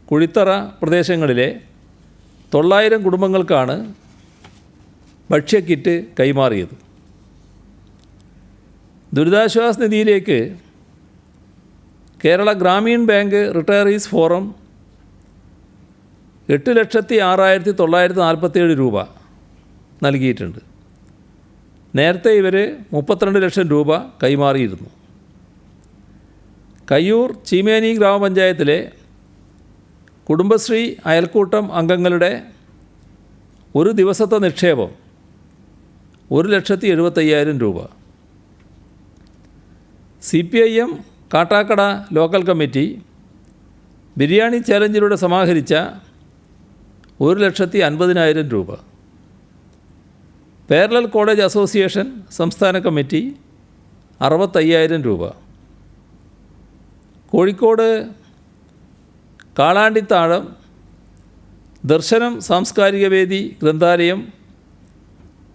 കുഴിത്തറ പ്രദേശങ്ങളിലെ 900 കുടുംബങ്ങൾക്കാണ് ഭക്ഷ്യക്കിറ്റ് കൈമാറിയത്. ദുരിതാശ്വാസ നിധിയിലേക്ക് Kerala Grameen bank retirees forum 8,06,947 രൂപ നൽകിയിട്ടുണ്ട്. നേരത്തെ ഇവർ 32 ലക്ഷം രൂപ കൈമാറിയിരുന്നു. കയ്യൂർ ചീമേനി ഗ്രാമപഞ്ചായത്തിലെ കുടുംബശ്രീ അയൽക്കൂട്ടം അംഗങ്ങളുടെ ഒരു ദിവസത്തെ നിക്ഷേപം 1,75,000 രൂപ. CPIM Kattakada local committee biriyani ചാലഞ്ചിലൂടെ സമാഹരിച്ച 1,50,000 രൂപ. പാരലൽ കോളേജ് അസോസിയേഷൻ സംസ്ഥാന കമ്മിറ്റി 65,000 രൂപ. കോഴിക്കോട് കാളാണ്ടിത്താഴം ദർശനം സാംസ്കാരിക വേദി ഗ്രന്ഥാലയം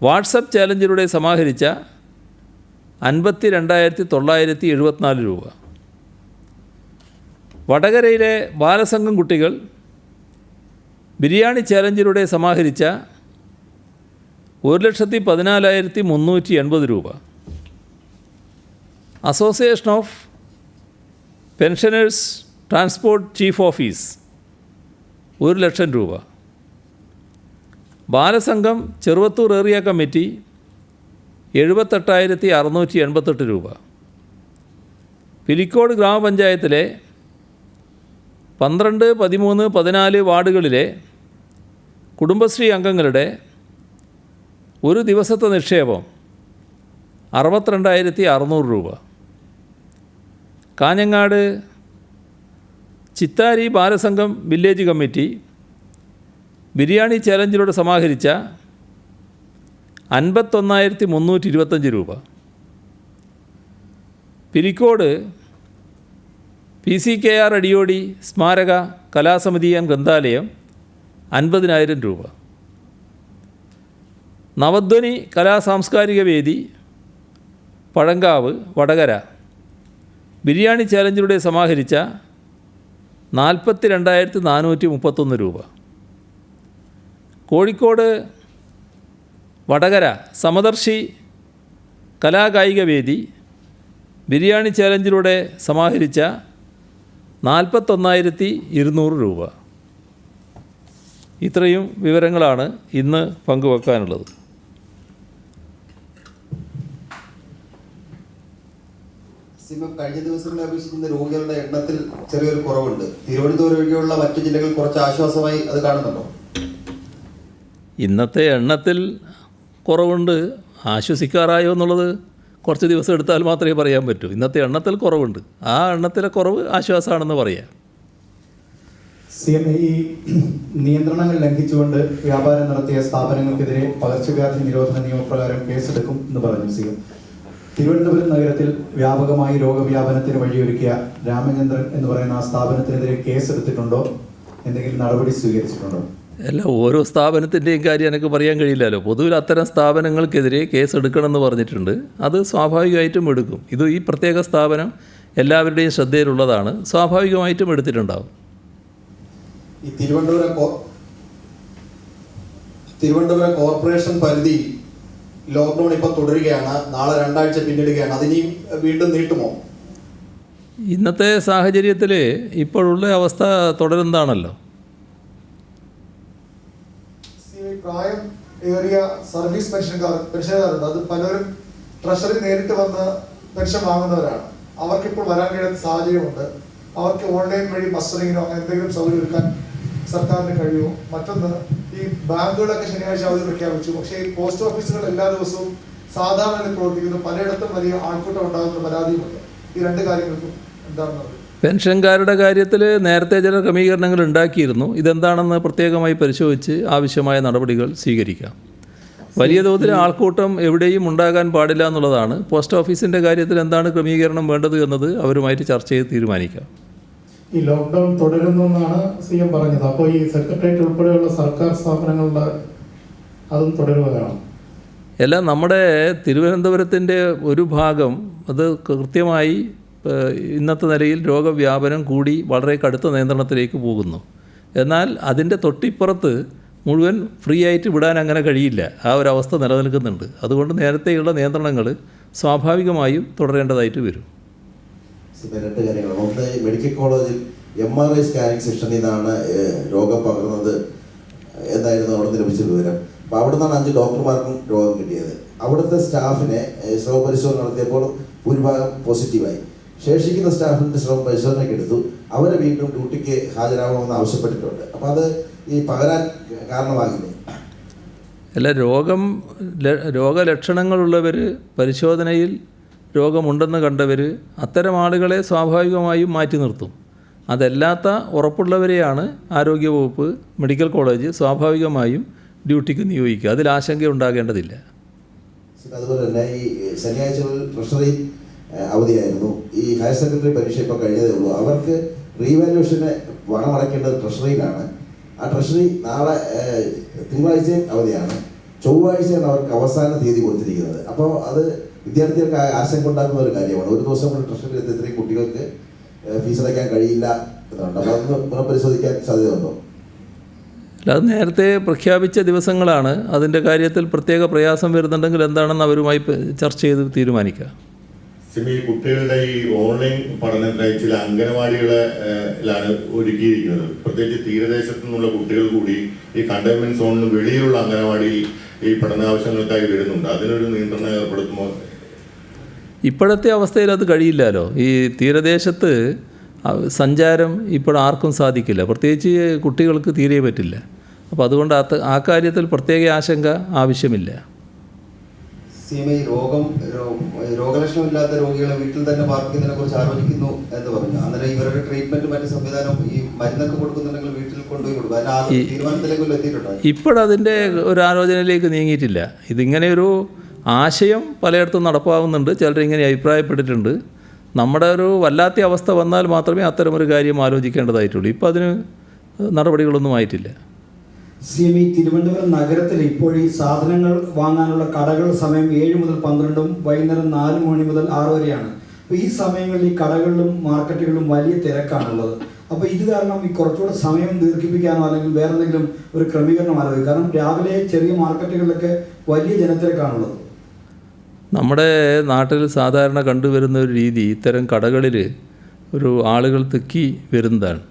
വാട്സപ്പ് ചാലഞ്ചിലൂടെ സമാഹരിച്ച 52,974 രൂപ. വടകരയിലെ ബാലസംഘം കുട്ടികൾ ബിരിയാണി ചാലഞ്ചിലൂടെ സമാഹരിച്ച 1,14,380 രൂപ. Association of pensioners transport chief office 1,00,000 രൂപ. ബാലസംഘം ചെറുവത്തൂർ ഏറിയ കമ്മിറ്റി 78,688 രൂപ. പിലിക്കോട് ഗ്രാമപഞ്ചായത്തിലെ 12, 13, 14 വാർഡുകളിലെ കുടുംബശ്രീ അംഗങ്ങളുടെ ഒരു ദിവസത്തെ നിക്ഷേപം 62,600 രൂപ. കാഞ്ഞങ്ങാട് ചിത്താരി ബാലസംഘം വില്ലേജ് കമ്മിറ്റി ബിരിയാണി ചാലഞ്ചിലൂടെ സമാഹരിച്ച 51,325 രൂപ. പിലിക്കോട് PCKR അടിയോടി സ്മാരക കലാസമിതി ആൻഡ് ഗ്രന്ഥാലയം 50,000 രൂപ. നവധ്വനി കലാസാംസ്കാരിക വേദി പഴങ്കാവ് വടകര ബിരിയാണി ചാലഞ്ചിലൂടെ സമാഹരിച്ച 42,431 രൂപ. കോഴിക്കോട് വടകര സമദർശി കലാകായിക വേദി ബിരിയാണി ചാലഞ്ചിലൂടെ സമാഹരിച്ച 41,200 രൂപ. ഇത്രയും വിവരങ്ങളാണ് ഇന്ന് പങ്കുവെക്കാനുള്ളത്. കഴിഞ്ഞ ദിവസങ്ങളെ അപേക്ഷിക്കുന്ന രോഗികളുടെ എണ്ണത്തിൽ ചെറിയൊരു കുറവുണ്ട്. തിരുവനന്തപുരം ഒഴികെയുള്ള മറ്റു ജില്ലകൾ കുറച്ച് ആശ്വാസമായി അത് കാണുന്നുണ്ടോ? ഇന്നത്തെ എണ്ണത്തിൽ കുറവുണ്ട്. ആശ്വസിക്കാറായോ എന്നുള്ളത് കുറച്ച് ദിവസം എടുത്താൽ മാത്രമേ പറയാൻ പറ്റൂ. ഇന്നത്തെ എണ്ണത്തിൽ കുറവുണ്ട്. ആ എണ്ണത്തിലെ കുറവ് ആശ്വാസമാണെന്ന് പറയാം. ഈ നിയന്ത്രണങ്ങൾ ലംഘിച്ചുകൊണ്ട് വ്യാപാരം നടത്തിയ സ്ഥാപനങ്ങൾക്കെതിരെ പകർച്ചവ്യാധി നിരോധന നിയമപ്രകാരം കേസെടുക്കും എന്ന് പറഞ്ഞു സിഎം. തിരുവനന്തപുരം നഗരത്തിൽ വ്യാപകമായി രോഗവ്യാപനത്തിന് വഴിയൊരുക്കിയ രാമചന്ദ്രൻ എന്ന് പറയുന്ന ആ സ്ഥാപനത്തിനെതിരെ കേസെടുത്തിട്ടുണ്ടോ? എന്തെങ്കിലും നടപടി സ്വീകരിച്ചിട്ടുണ്ടോ? അല്ല, ഓരോ സ്ഥാപനത്തിൻ്റെയും കാര്യം എനിക്ക് പറയാൻ കഴിയില്ലല്ലോ. പൊതുവിൽ അത്തരം സ്ഥാപനങ്ങൾക്കെതിരെ കേസ് എടുക്കണമെന്ന് പറഞ്ഞിട്ടുണ്ട്. അത് സ്വാഭാവികമായിട്ടും എടുക്കും. ഇത് ഈ പ്രത്യേക സ്ഥാപനം എല്ലാവരുടെയും ശ്രദ്ധയിലുള്ളതാണ്. സ്വാഭാവികമായിട്ടും എടുത്തിട്ടുണ്ടാവും. ഈ തിരുവനന്തപുരം കോർപ്പറേഷൻ പരിധി ലോക്ക്ഡൌൺ ഇപ്പോൾ തുടരുകയാണ്. നാളെ 2 ആഴ്ച പിന്നിടുകയാണ്. അതിനെയും വീണ്ടും നീട്ടുമോ? ഇന്നത്തെ സാഹചര്യത്തിൽ ഇപ്പോഴുള്ള അവസ്ഥ തുടരുന്നതാണല്ലോ. പ്രായം ഏറിയ സർവീസ് പെൻഷൻകാരുണ്ട്. അത് പലരും ട്രഷറി നേരിട്ട് വന്ന് പെൻഷൻ വാങ്ങുന്നവരാണ്. അവർക്കിപ്പോൾ വരാൻ കഴിയാത്ത സാഹചര്യമുണ്ട്. അവർക്ക് ഓൺലൈൻ വഴി മസ്റ്ററിങ്ങിനോ അങ്ങനെ എന്തെങ്കിലും സൗകര്യം എടുക്കാൻ സർക്കാരിന് കഴിയുമോ? മറ്റൊന്ന്, ഈ ബാങ്കുകളൊക്കെ ശനിയാഴ്ച അവധി പ്രഖ്യാപിച്ചു. പക്ഷേ ഈ പോസ്റ്റ് ഓഫീസുകൾ എല്ലാ ദിവസവും സാധാരണ പ്രവർത്തിക്കുന്നു. പലയിടത്തും വലിയ ആൾക്കൂട്ടം ഉണ്ടാകുന്ന പരാതിയുമുണ്ട്. ഈ 2 കാര്യങ്ങൾക്കും എന്താണെന്ന് പെൻഷൻകാരുടെ കാര്യത്തിൽ നേരത്തെ ചില ക്രമീകരണങ്ങൾ ഉണ്ടാക്കിയിരുന്നു. ഇതെന്താണെന്ന് പ്രത്യേകമായി പരിശോധിച്ച് ആവശ്യമായ നടപടികൾ സ്വീകരിക്കാം. വലിയ തോതിൽ ആൾക്കൂട്ടം എവിടെയും ഉണ്ടാകാൻ പാടില്ല എന്നുള്ളതാണ്. പോസ്റ്റ് ഓഫീസിൻ്റെ കാര്യത്തിൽ എന്താണ് ക്രമീകരണം വേണ്ടത് എന്നത് അവരുമായിട്ട് ചർച്ച ചെയ്ത് തീരുമാനിക്കാം. ഈ ലോക്ക്ഡൗൺ തുടരുന്നു എന്നാണ് സിഎം പറഞ്ഞത്. അപ്പോൾ ഈ സെക്രട്ടേറിയറ്റ് ഉൾപ്പെടെയുള്ള സർക്കാർ സ്ഥാപനങ്ങളുടെ അതും തുടരുകയാണ്. എല്ലാം നമ്മുടെ തിരുവനന്തപുരത്തിൻ്റെ ഒരു ഭാഗം അത് കൃത്യമായി ഇന്നത്തെ നിലയിൽ രോഗവ്യാപനം കൂടി വളരെ കടുത്ത നിയന്ത്രണത്തിലേക്ക് പോകുന്നു. എന്നാൽ അതിൻ്റെ തൊട്ടിപ്പുറത്ത് മുഴുവൻ ഫ്രീ ആയിട്ട് വിടാൻ അങ്ങനെ കഴിയില്ല. ആ ഒരവസ്ഥ നിലനിൽക്കുന്നുണ്ട്. അതുകൊണ്ട് നേരത്തെയുള്ള നിയന്ത്രണങ്ങൾ സ്വാഭാവികമായും തുടരേണ്ടതായിട്ട് വരും. 2 കാര്യങ്ങളാണ്. ഒന്ന്, മെഡിക്കൽ കോളേജിൽ MRI സ്കാനിങ് സെക്ഷനിൽ നിന്നാണ് രോഗം പകർന്നത് എന്നായിരുന്നു അവിടെ നിന്ന് ലഭിച്ച വിവരം. അപ്പോൾ അവിടെ നിന്നാണ് 5 ഡോക്ടർമാർക്കും രോഗം കിട്ടിയത്. അവിടുത്തെ സ്റ്റാഫിനെ സ്രവ പരിശോധന നടത്തിയപ്പോൾ ഭൂരിഭാഗം പോസിറ്റീവായി. ശേഷിക്കുന്ന സ്റ്റാഫിൻ്റെ സ്രവ പരിശോധനയ്ക്ക് എടുത്തു. അവരെ വീണ്ടും ഡ്യൂട്ടിക്ക് ഹാജരാകണമെന്ന് ആവശ്യപ്പെട്ടിട്ടുണ്ട്. അപ്പോൾ അത് ഈ പകരാൻ കാരണമാകില്ലേ? അല്ല, രോഗലക്ഷണങ്ങളുള്ളവർ, പരിശോധനയിൽ രോഗമുണ്ടെന്ന് കണ്ടവർ, അത്തരം ആളുകളെ സ്വാഭാവികമായും മാറ്റി നിർത്തും. അതല്ലാത്ത ഉറപ്പുള്ളവരെയാണ് ആരോഗ്യവകുപ്പ്, മെഡിക്കൽ കോളേജ് സ്വാഭാവികമായും ഡ്യൂട്ടിക്ക് നിയോഗിക്കുക. അതിൽ ആശങ്ക ഉണ്ടാകേണ്ടതില്ല. അതുപോലെ തന്നെ ഈ ശനിയാഴ്ചകളിൽ ട്രഷറി അവധിയായിരുന്നു. ഈ ഹയർ സെക്കൻഡറി പരീക്ഷ ഇപ്പോൾ കഴിഞ്ഞതേ ഉള്ളൂ. അവർക്ക് റീവാലുവേഷന് പണം അടയ്ക്കേണ്ടത് ട്രഷറിയിലാണ്. ആ ട്രഷറി നാളെ തിങ്കളാഴ്ചയും അവധിയാണ്. ചൊവ്വാഴ്ചയാണ് അവർക്ക് അവസാന തീയതി കൊടുത്തിരിക്കുന്നത്. അപ്പോൾ അത് വിദ്യാർത്ഥികൾക്ക് ആശങ്ക ഉണ്ടാക്കുന്ന ഒരു കാര്യമാണ്. ഒരു ദിവസം കൊണ്ട് ട്രഷറിയിൽ എത്തി ഇത്രയും കുട്ടികൾക്ക് ഫീസ് അടയ്ക്കാൻ കഴിയില്ല എന്നുണ്ട്. അപ്പോൾ അതൊന്ന് പുനഃപരിശോധിക്കാൻ സാധ്യതയുണ്ടോ? അല്ല, അത് നേരത്തെ പ്രഖ്യാപിച്ച ദിവസങ്ങളാണ്. അതിൻ്റെ കാര്യത്തിൽ പ്രത്യേക പ്രയാസം വരുന്നുണ്ടെങ്കിൽ എന്താണെന്ന് അവരുമായി ചർച്ച ചെയ്ത് തീരുമാനിക്കുക. സിമി, കുട്ടികളുടെ ഈ ഓൺലൈൻ പഠനത്തിനായി ചില അംഗനവാടികളാണ് ഒരുക്കിയിരിക്കുന്നത്. പ്രത്യേകിച്ച് തീരദേശത്തു നിന്നുള്ള കുട്ടികൾ കൂടി ഈ കണ്ടെയ്ൻമെന്റ് സോണിന് വെളിയിലുള്ള അംഗനവാടിയിൽ ഈ പഠനാവശ്യങ്ങൾക്കായി വരുന്നുണ്ട്. അതിനൊരു നിയന്ത്രണം ഏർപ്പെടുത്തുമോ? ഇപ്പോഴത്തെ അവസ്ഥയിൽ അത് കഴിയില്ലല്ലോ. ഈ തീരദേശത്ത് സഞ്ചാരം ഇപ്പോൾ ആർക്കും സാധിക്കില്ല, പ്രത്യേകിച്ച് കുട്ടികൾക്ക് തീരെ പറ്റില്ല. അപ്പോൾ അതുകൊണ്ട് ആ കാര്യത്തിൽ പ്രത്യേക ആശങ്ക ആവശ്യമില്ല. സീമ, രോഗലക്ഷണമില്ലാത്ത രോഗികളെ വീട്ടിൽ തന്നെ പാർപ്പിക്കുന്നതിനെ കുറിച്ച് ആലോചിക്കുന്നു എന്ന് പറഞ്ഞു. അന്നേരം ഇവരുടെ ട്രീറ്റ്മെന്റ് മറ്റ് സംവിധാനം ഈ മരുന്നൊക്കെ കൊടുക്കുന്നുണ്ടെങ്കിൽ വീട്ടിൽ കൊണ്ടുപോയി കൊടുക്കും. അതിന് തീരുമാനത്തിലേക്ക് എത്തിയിട്ടുണ്ടോ? ഇപ്പോഴതിൻ്റെ ഒരു ആലോചനയിലേക്ക് നീങ്ങിയിട്ടില്ല. ഇതിങ്ങനെ ഒരു ആശയം പലയിടത്തും നടപ്പാവുന്നുണ്ട്, ചിലരിങ്ങനെ അഭിപ്രായപ്പെട്ടിട്ടുണ്ട്. നമ്മുടെ ഒരു വല്ലാത്ത അവസ്ഥ വന്നാൽ മാത്രമേ അത്തരമൊരു കാര്യം ആലോചിക്കേണ്ടതായിട്ടുള്ളൂ. ഇപ്പോൾ അതിന് നടപടികളൊന്നും ആയിട്ടില്ല. CME തിരുവനന്തപുരം നഗരത്തിൽ ഇപ്പോൾ ഈ സാധനങ്ങൾ വാങ്ങാനുള്ള കടകൾ സമയം 7 മുതൽ 12, വൈകുന്നേരം 4 മണി മുതൽ 6 വരെയാണ്. അപ്പോൾ ഈ സമയങ്ങളിൽ ഈ കടകളിലും മാർക്കറ്റുകളിലും വലിയ തിരക്കാണുള്ളത്. അപ്പോൾ ഇത് കാരണം ഈ കുറച്ചുകൂടെ സമയം ദീർഘിപ്പിക്കാനോ അല്ലെങ്കിൽ വേറെ എന്തെങ്കിലും ഒരു ക്രമീകരണം ആലോചിക്കും. കാരണം രാവിലെ ചെറിയ മാർക്കറ്റുകളിലൊക്കെ വലിയ ജനത്തിരക്കാണുള്ളത്. നമ്മുടെ നാട്ടിൽ സാധാരണ കണ്ടുവരുന്ന ഒരു രീതി, ഇത്തരം കടകളിൽ ഒരു ആളുകൾ തിക്കി വരുന്നതാണ്.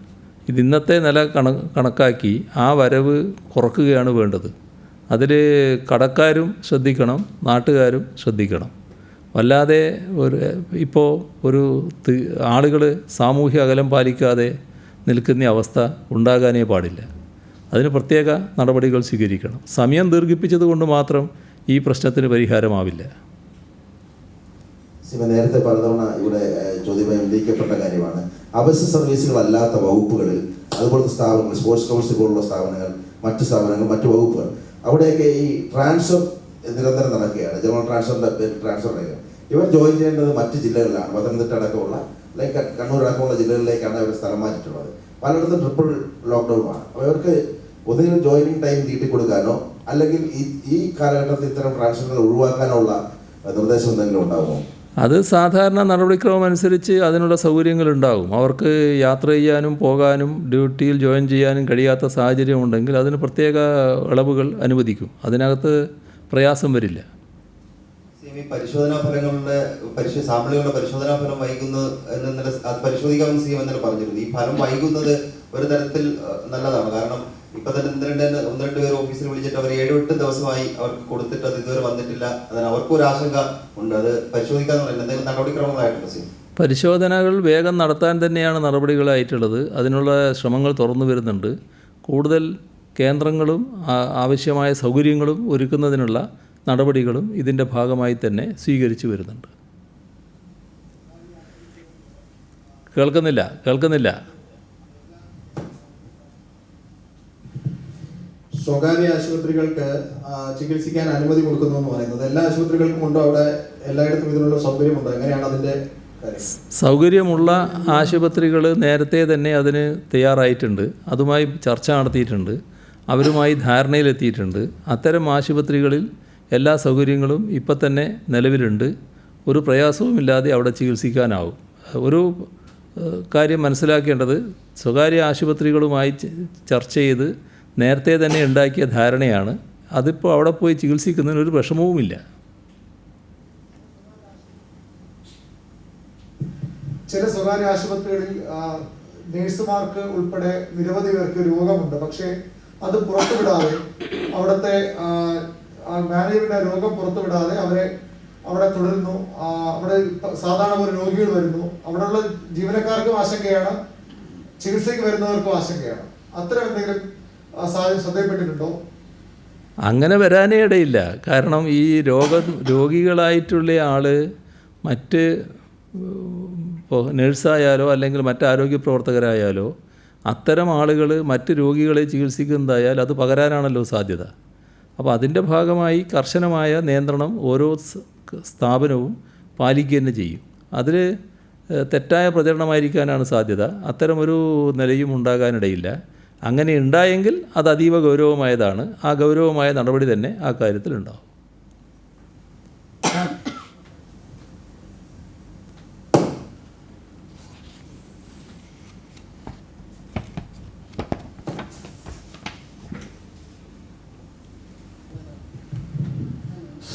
ഇത് ഇന്നത്തെ നില കണക്കാക്കി ആ വരവ് കുറക്കുകയാണ് വേണ്ടത്. അതിൽ കടക്കാരും ശ്രദ്ധിക്കണം, നാട്ടുകാരും ശ്രദ്ധിക്കണം. വല്ലാതെ ഇപ്പോൾ ആളുകൾ സാമൂഹ്യ അകലം പാലിക്കാതെ നിൽക്കുന്ന അവസ്ഥ ഉണ്ടാകാനേ പാടില്ല. അതിന് പ്രത്യേക നടപടികൾ സ്വീകരിക്കണം. സമയം ദീർഘിപ്പിച്ചത് കൊണ്ട് മാത്രം ഈ പ്രശ്നത്തിന് പരിഹാരമാവില്ല. നേരത്തെ പലതവണ ഇവിടെ ചോദ്യമായി ഉന്നയിക്കപ്പെട്ട കാര്യമാണ് അവശ്യ സർവീസുകളല്ലാത്ത വകുപ്പുകളിൽ, അതുപോലത്തെ സ്ഥാപനങ്ങൾ, സ്പോർട്സ് കൗൺസിൽ പോലുള്ള സ്ഥാപനങ്ങൾ, മറ്റ് സ്ഥാപനങ്ങൾ, മറ്റ് വകുപ്പുകൾ, അവിടെയൊക്കെ ഈ ട്രാൻസ്ഫർ നിരന്തരം നടക്കുകയാണ്. ജനറൽ ട്രാൻസ്ഫർ ഇവർ ജോയിൻ ചെയ്യേണ്ടത് മറ്റ് ജില്ലകളിലാണ്. പത്തനംതിട്ട അടക്കമുള്ള ലൈക്ക് കണ്ണൂർ അടക്കമുള്ള ജില്ലകളിലേക്കാണ് ഇവർ സ്ഥലം മാറ്റിയിട്ടുള്ളത്. പലയിടത്തും ട്രിപ്പിൾ ലോക്ക്ഡൗണുമാണ്. അപ്പോൾ ഇവർക്ക് ഒന്നുകിൽ ജോയിനിങ് ടൈം നീട്ടിക്കൊടുക്കാനോ അല്ലെങ്കിൽ ഈ കാലഘട്ടത്തിൽ ഇത്തരം ട്രാൻസ്ഫറുകൾ ഒഴിവാക്കാനോ ഉള്ള നിർദ്ദേശം എന്തെങ്കിലും ഉണ്ടാകുമോ? അത് സാധാരണ നടപടിക്രമം അനുസരിച്ച് അതിനുള്ള സൗകര്യങ്ങളുണ്ടാകും. അവർക്ക് യാത്ര ചെയ്യാനും പോകാനും ഡ്യൂട്ടിയിൽ ജോയിൻ ചെയ്യാനും കഴിയാത്ത സാഹചര്യം ഉണ്ടെങ്കിൽ അതിന് പ്രത്യേക ഇളവുകൾ അനുവദിക്കും. അതിനകത്ത് പ്രയാസം വരില്ല. പരിശോധനാ ഫലങ്ങളുടെ സാമ്പിളുകളുടെ പരിശോധനാ ഫലം വൈകുന്നത് അത് പരിശോധിക്കാമെന്ന് CM എന്നല്ല പറഞ്ഞിരുന്നു. ഈ ഫലം വൈകുന്നത് ഒരു തരത്തിൽ നല്ലതാണ്. കാരണം ഇപ്പൊ തന്നെ ഒന്ന് രണ്ട് പേര് ഓഫീസിൽ വിളിച്ചിട്ട് അവർ 7-8 ദിവസമായി അവർക്ക് കൊടുത്തിട്ട് അത് ഇതുവരെ വന്നിട്ടില്ല. അതിന് അവർക്കും ഒരു ആശങ്ക ഉണ്ട്. അത് പരിശോധിക്കാന്ന് പറയുന്നത് എന്തെങ്കിലും നടപടിക്രമങ്ങളായിട്ടുണ്ട് CM? പരിശോധനകൾ വേഗം നടത്താൻ തന്നെയാണ് നടപടികളായിട്ടുള്ളത്. അതിനുള്ള ശ്രമങ്ങൾ തുറന്നു വരുന്നുണ്ട്. കൂടുതൽ കേന്ദ്രങ്ങളും ആവശ്യമായ സൗകര്യങ്ങളും ഒരുക്കുന്നതിനുള്ള നടപടികളും ഇതിൻ്റെ ഭാഗമായി തന്നെ സ്വീകരിച്ചു വരുന്നുണ്ട്. കേൾക്കുന്നില്ല. സ്വകാര്യ ആശുപത്രികൾക്ക് ചികിത്സിക്കാൻ അനുമതി കൊടുക്കുന്നു എന്ന് പറയുന്നത് എല്ലാ ആശുപത്രികൾക്കും ഉണ്ടോ? അവിടെ എല്ലായിടത്തും ഇതിനുള്ള സൗകര്യമുണ്ടോ? എങ്ങനെയാണ് അതിൻ്റെ കാര്യം? സൗകര്യമുള്ള ആശുപത്രികൾ നേരത്തെ തന്നെ അതിന് തയ്യാറായിട്ടുണ്ട്. അതുമായി ചർച്ച നടത്തിയിട്ടുണ്ട്. അവരുമായി ധാരണയിലെത്തിയിട്ടുണ്ട്. അത്തരം ആശുപത്രികളിൽ എല്ലാ സൗകര്യങ്ങളും ഇപ്പം തന്നെ നിലവിലുണ്ട്. ഒരു പ്രയാസവുമില്ലാതെ അവിടെ ചികിത്സിക്കാനാവും. ഒരു കാര്യം മനസ്സിലാക്കേണ്ടത്, സ്വകാര്യ ആശുപത്രികളുമായി ചർച്ച ചെയ്ത് നേരത്തെ തന്നെ ഉണ്ടാക്കിയ ധാരണയാണ്. അതിപ്പോൾ അവിടെ പോയി ചികിത്സിക്കുന്നതിന് ഒരു വിഷമവുമില്ല. ചില സ്വകാര്യ ആശുപത്രികളിൽ നേഴ്സുമാർക്ക് ഉൾപ്പെടെ നിരവധി പേർക്ക് രോഗമുണ്ട്. പക്ഷേ അത് പുറത്തുവിടാതെ അവിടുത്തെ മാനേജ്മെന്റ് രോഗം പുറത്തുവിടാതെ അവരെ അവിടെ തുടരുന്നു. അവിടെ സാധാരണ പോലെ രോഗികൾ വരുന്നു. അവിടെയുള്ള ജീവനക്കാർക്കും ആശങ്കയാണ്, ചികിത്സയ്ക്ക് വരുന്നവർക്കും ആശങ്കയാണ്. അത്തരം എന്തെങ്കിലും സാഹചര്യം ശ്രദ്ധയിൽപ്പെട്ടിട്ടുണ്ടോ? അങ്ങനെ വരാനേ ഇടയില്ല. കാരണം ഈ രോഗികളായിട്ടുള്ള ആൾ മറ്റ് ഇപ്പോൾ നേഴ്സായാലോ അല്ലെങ്കിൽ മറ്റ് ആരോഗ്യ പ്രവർത്തകരായാലോ അത്തരം ആളുകൾ മറ്റ് രോഗികളെ ചികിത്സിക്കുന്നതായാൽ അത് പകരാനാണല്ലോ സാധ്യത. അപ്പോൾ അതിൻ്റെ ഭാഗമായി കർശനമായ നിയന്ത്രണം ഓരോ സ്ഥാപനവും പാലിക്കുക തന്നെ ചെയ്യും. അതിൽ തെറ്റായ പ്രചരണമായിരിക്കാനാണ് സാധ്യത. അത്തരമൊരു നിലയും ഉണ്ടാകാനിടയില്ല. അങ്ങനെ ഉണ്ടായെങ്കിൽ അത് അതീവ ഗൗരവമായതാണ്. ആ ഗൗരവമായ നടപടി തന്നെ ആ കാര്യത്തിലുണ്ടാവും.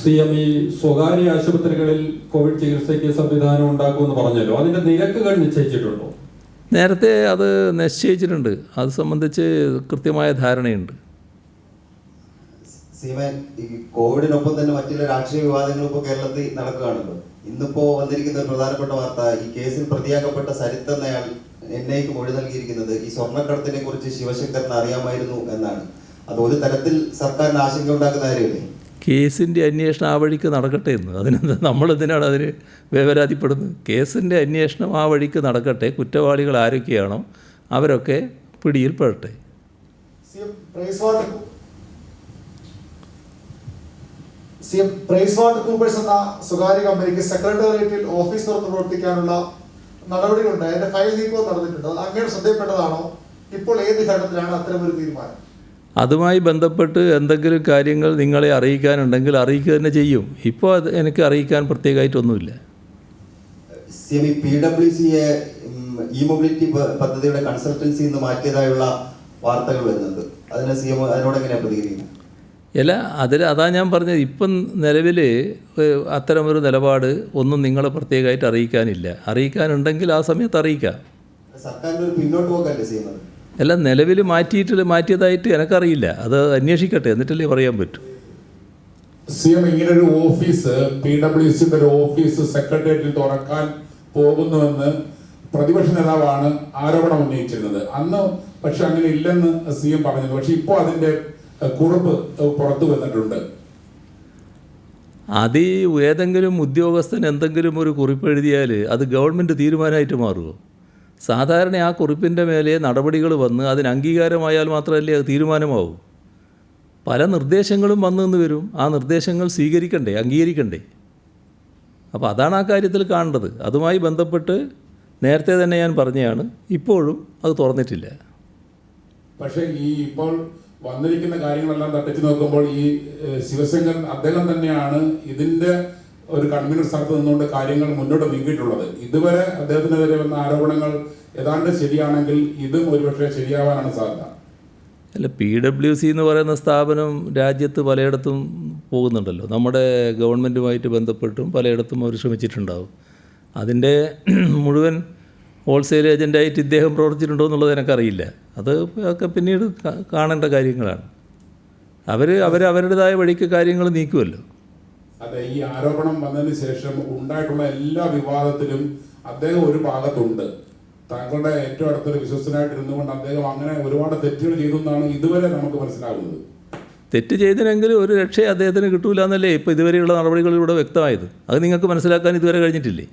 CM ഈ സ്വകാര്യ ആശുപത്രികളിൽ കോവിഡ് ചികിത്സയ്ക്ക് സംവിധാനം ഉണ്ടാക്കുമെന്ന് പറഞ്ഞല്ലോ, അതിന്റെ നിരക്കുകൾ നിശ്ചയിച്ചിട്ടുണ്ടോ? നേരത്തെ അത് നിശ്ചയിച്ചിട്ടുണ്ട്. അത് സംബന്ധിച്ച് കൃത്യമായ ധാരണയുണ്ട്. സീമൻ, ഈ കോവിഡിനൊപ്പം തന്നെ മറ്റുള്ള രാഷ്ട്രീയ വിവാദങ്ങളും ഇപ്പോൾ കേരളത്തിൽ നടക്കുകയാണല്ലോ. ഇന്നിപ്പോ വന്നിരിക്കുന്ന ഒരു പ്രധാനപ്പെട്ട വാർത്ത, ഈ കേസിൽ പ്രതിയാക്കപ്പെട്ട സരിത്ത് എന്നയാൾ NIക്ക് മൊഴി നൽകിയിരിക്കുന്നത് ഈ സ്വർണ്ണക്കടത്തിനെ കുറിച്ച് ശിവശങ്കറിന് അറിയാമായിരുന്നു എന്നാണ്. അത് ഒരു തരത്തിൽ സർക്കാരിന് ആശങ്ക ഉണ്ടാക്കുന്ന കാര്യമല്ലേ? കേസിൻ്റെ അന്വേഷണം ആ വഴിക്ക് നടക്കട്ടെ എന്ന്. അതിനെന്താ നമ്മളെന്തിനാണ് അതിന് വേവലാതിപ്പെടുന്നത്? കേസിൻ്റെ അന്വേഷണം ആ വഴിക്ക് നടക്കട്ടെ. കുറ്റവാളികൾ ആരൊക്കെയാണോ അവരൊക്കെ പിടിയിൽ പെടട്ടെ. പ്രൈസ് വാട്ടർ കൂപ്പേഴ്സ് എന്ന സ്വകാര്യ കമ്പനിക്ക് സെക്രട്ടേറിയറ്റിൽ ഓഫീസ് തുറന്ന് പ്രവർത്തിക്കാനുള്ള നടപടികളുണ്ട്. അതിന്റെ ഫയൽ നീക്കവും നടന്നിട്ടുണ്ട്. അത് അങ്ങയുടെ ശ്രദ്ധയിൽപ്പെട്ടതാണോ? ഇപ്പോൾ ഏത് ഘട്ടത്തിലാണ് അത്തരമൊരു തീരുമാനം? അതുമായി ബന്ധപ്പെട്ട് എന്തെങ്കിലും കാര്യങ്ങൾ നിങ്ങളെ അറിയിക്കാനുണ്ടെങ്കിൽ അറിയിക്കുക തന്നെ ചെയ്യും. ഇപ്പോൾ അത് എനിക്ക് അറിയിക്കാൻ പ്രത്യേകമായിട്ടൊന്നുമില്ല. PWCയെ ഇ-മൊബിലിറ്റി പദ്ധതിയുടെ കൺസൾട്ടൻസി നിന്ന് മാറ്റിയതായുള്ള വാർത്തകൾ വരുന്നുണ്ട്. അതിനെ CM അതിനോട് എങ്ങനെയാണ് പ്രതികരിക്കുന്നത്? അതാ ഞാൻ പറഞ്ഞത്. ഇപ്പം നിലവിൽ അത്തരമൊരു നിലപാട് ഒന്നും നിങ്ങളെ പ്രത്യേകമായിട്ട് അറിയിക്കാനില്ല. അറിയിക്കാനുണ്ടെങ്കിൽ ആ സമയത്ത് അറിയിക്കാം. സർക്കാരിൻ്റെ ഒരു പിന്നോട്ട് പോക്കല്ലേ ചെയ്യുന്നത്? നിലവിൽ മാറ്റിയതായിട്ട് എനിക്കറിയില്ല. അത് അന്വേഷിക്കട്ടെ, എന്നിട്ടല്ലേ പറയാൻ പറ്റൂ. CM ഇങ്ങനൊരു ഓഫീസ്, PWCയുടെ ഒരു ഓഫീസ് സെക്രട്ടേറിയറ്റിൽ തുറക്കാൻ പോകുന്നുവെന്ന് പ്രതിപക്ഷ നേതാവാണ് ആരോപണം ഉന്നയിച്ചിരുന്നത്. അന്ന് പക്ഷെ അങ്ങനെ ഇല്ലെന്ന് CM പറഞ്ഞിരുന്നു. പക്ഷെ ഇപ്പോൾ അതിൻ്റെ കുറിപ്പ് പുറത്തു വന്നിട്ടുണ്ട്. അത് ഏതെങ്കിലും ഉദ്യോഗസ്ഥൻ എന്തെങ്കിലും ഒരു കുറിപ്പ് എഴുതിയാൽ അത് ഗവൺമെൻറ് തീരുമാനമായിട്ട് മാറുമോ? സാധാരണ ആ കുറിപ്പിൻ്റെ മേലെ നടപടികൾ വന്ന് അതിന് അംഗീകാരമായാൽ മാത്രമല്ലേ അത് തീരുമാനമാവൂ. പല നിർദ്ദേശങ്ങളും വന്നു വരും. ആ നിർദ്ദേശങ്ങൾ സ്വീകരിക്കണ്ടേ, അംഗീകരിക്കണ്ടേ? അപ്പോൾ അതാണ് ആ കാര്യത്തിൽ കാണേണ്ടത്. അതുമായി ബന്ധപ്പെട്ട് നേരത്തെ തന്നെ ഞാൻ പറഞ്ഞതാണ്, ഇപ്പോഴും അത് തുറന്നിട്ടില്ല. പക്ഷേ ഈ ഇപ്പോൾ വന്നിരിക്കുന്ന കാര്യങ്ങളെല്ലാം തട്ടിച്ചു നോക്കുമ്പോൾ ഈ ശിവശങ്കർ അദ്ദേഹം തന്നെയാണ് ഇതിൻ്റെ ഒരു കൺവീനർ സ്ഥാനത്ത് നിന്നുകൊണ്ട് കാര്യങ്ങൾ മുന്നോട്ട് നീക്കിയിട്ടുള്ളത്. ഇതുവരെ അദ്ദേഹത്തിനെതിരെ വന്ന ആരോപണങ്ങൾ ഏതാണ്ട് ശരിയാണെങ്കിൽ ഇതും ഒരുപക്ഷെ ശരിയാവാനാണ് സാധ്യത. PWC എന്ന് പറയുന്ന സ്ഥാപനം രാജ്യത്ത് പലയിടത്തും പോകുന്നുണ്ടല്ലോ. നമ്മുടെ ഗവൺമെൻറ്റുമായിട്ട് ബന്ധപ്പെട്ടും പലയിടത്തും അവർ ശ്രമിച്ചിട്ടുണ്ടാവും. അതിൻ്റെ മുഴുവൻ ഹോൾസെയിൽ ഏജൻ്റായിട്ട് ഇദ്ദേഹം പ്രവർത്തിച്ചിട്ടുണ്ടോ എന്നുള്ളത് എനിക്കറിയില്ല. അത് ഒക്കെ പിന്നീട് കാണേണ്ട കാര്യങ്ങളാണ്. അവരുടേതായ വഴിക്ക് കാര്യങ്ങൾ നീക്കുമല്ലോ. അതെ, ഈ ആരോപണം വന്നതിന് ശേഷം ഉണ്ടായിട്ടുള്ള എല്ലാ വിവാദത്തിലും അദ്ദേഹം ഒരു ഭാഗത്തുണ്ട്. താങ്കളുടെ ഏറ്റവും അടുത്തൊരു വിശ്വസ്തനായിട്ട് ഇരുന്നുകൊണ്ട് അദ്ദേഹം അങ്ങനെ ഒരുപാട് തെറ്റുകൾ ചെയ്തു എന്നാണ് ഇതുവരെ നമുക്ക് മനസ്സിലാകുന്നത്. തെറ്റ് ചെയ്തിനെങ്കിലും ഒരു രക്ഷ അദ്ദേഹത്തിന് കിട്ടൂല എന്നല്ലേ ഇപ്പോൾ ഇതുവരെയുള്ള നടപടികളിലൂടെ വ്യക്തമായത്. അത് നിങ്ങൾക്ക് മനസ്സിലാക്കാൻ ഇതുവരെ കഴിഞ്ഞിട്ടില്ലേ?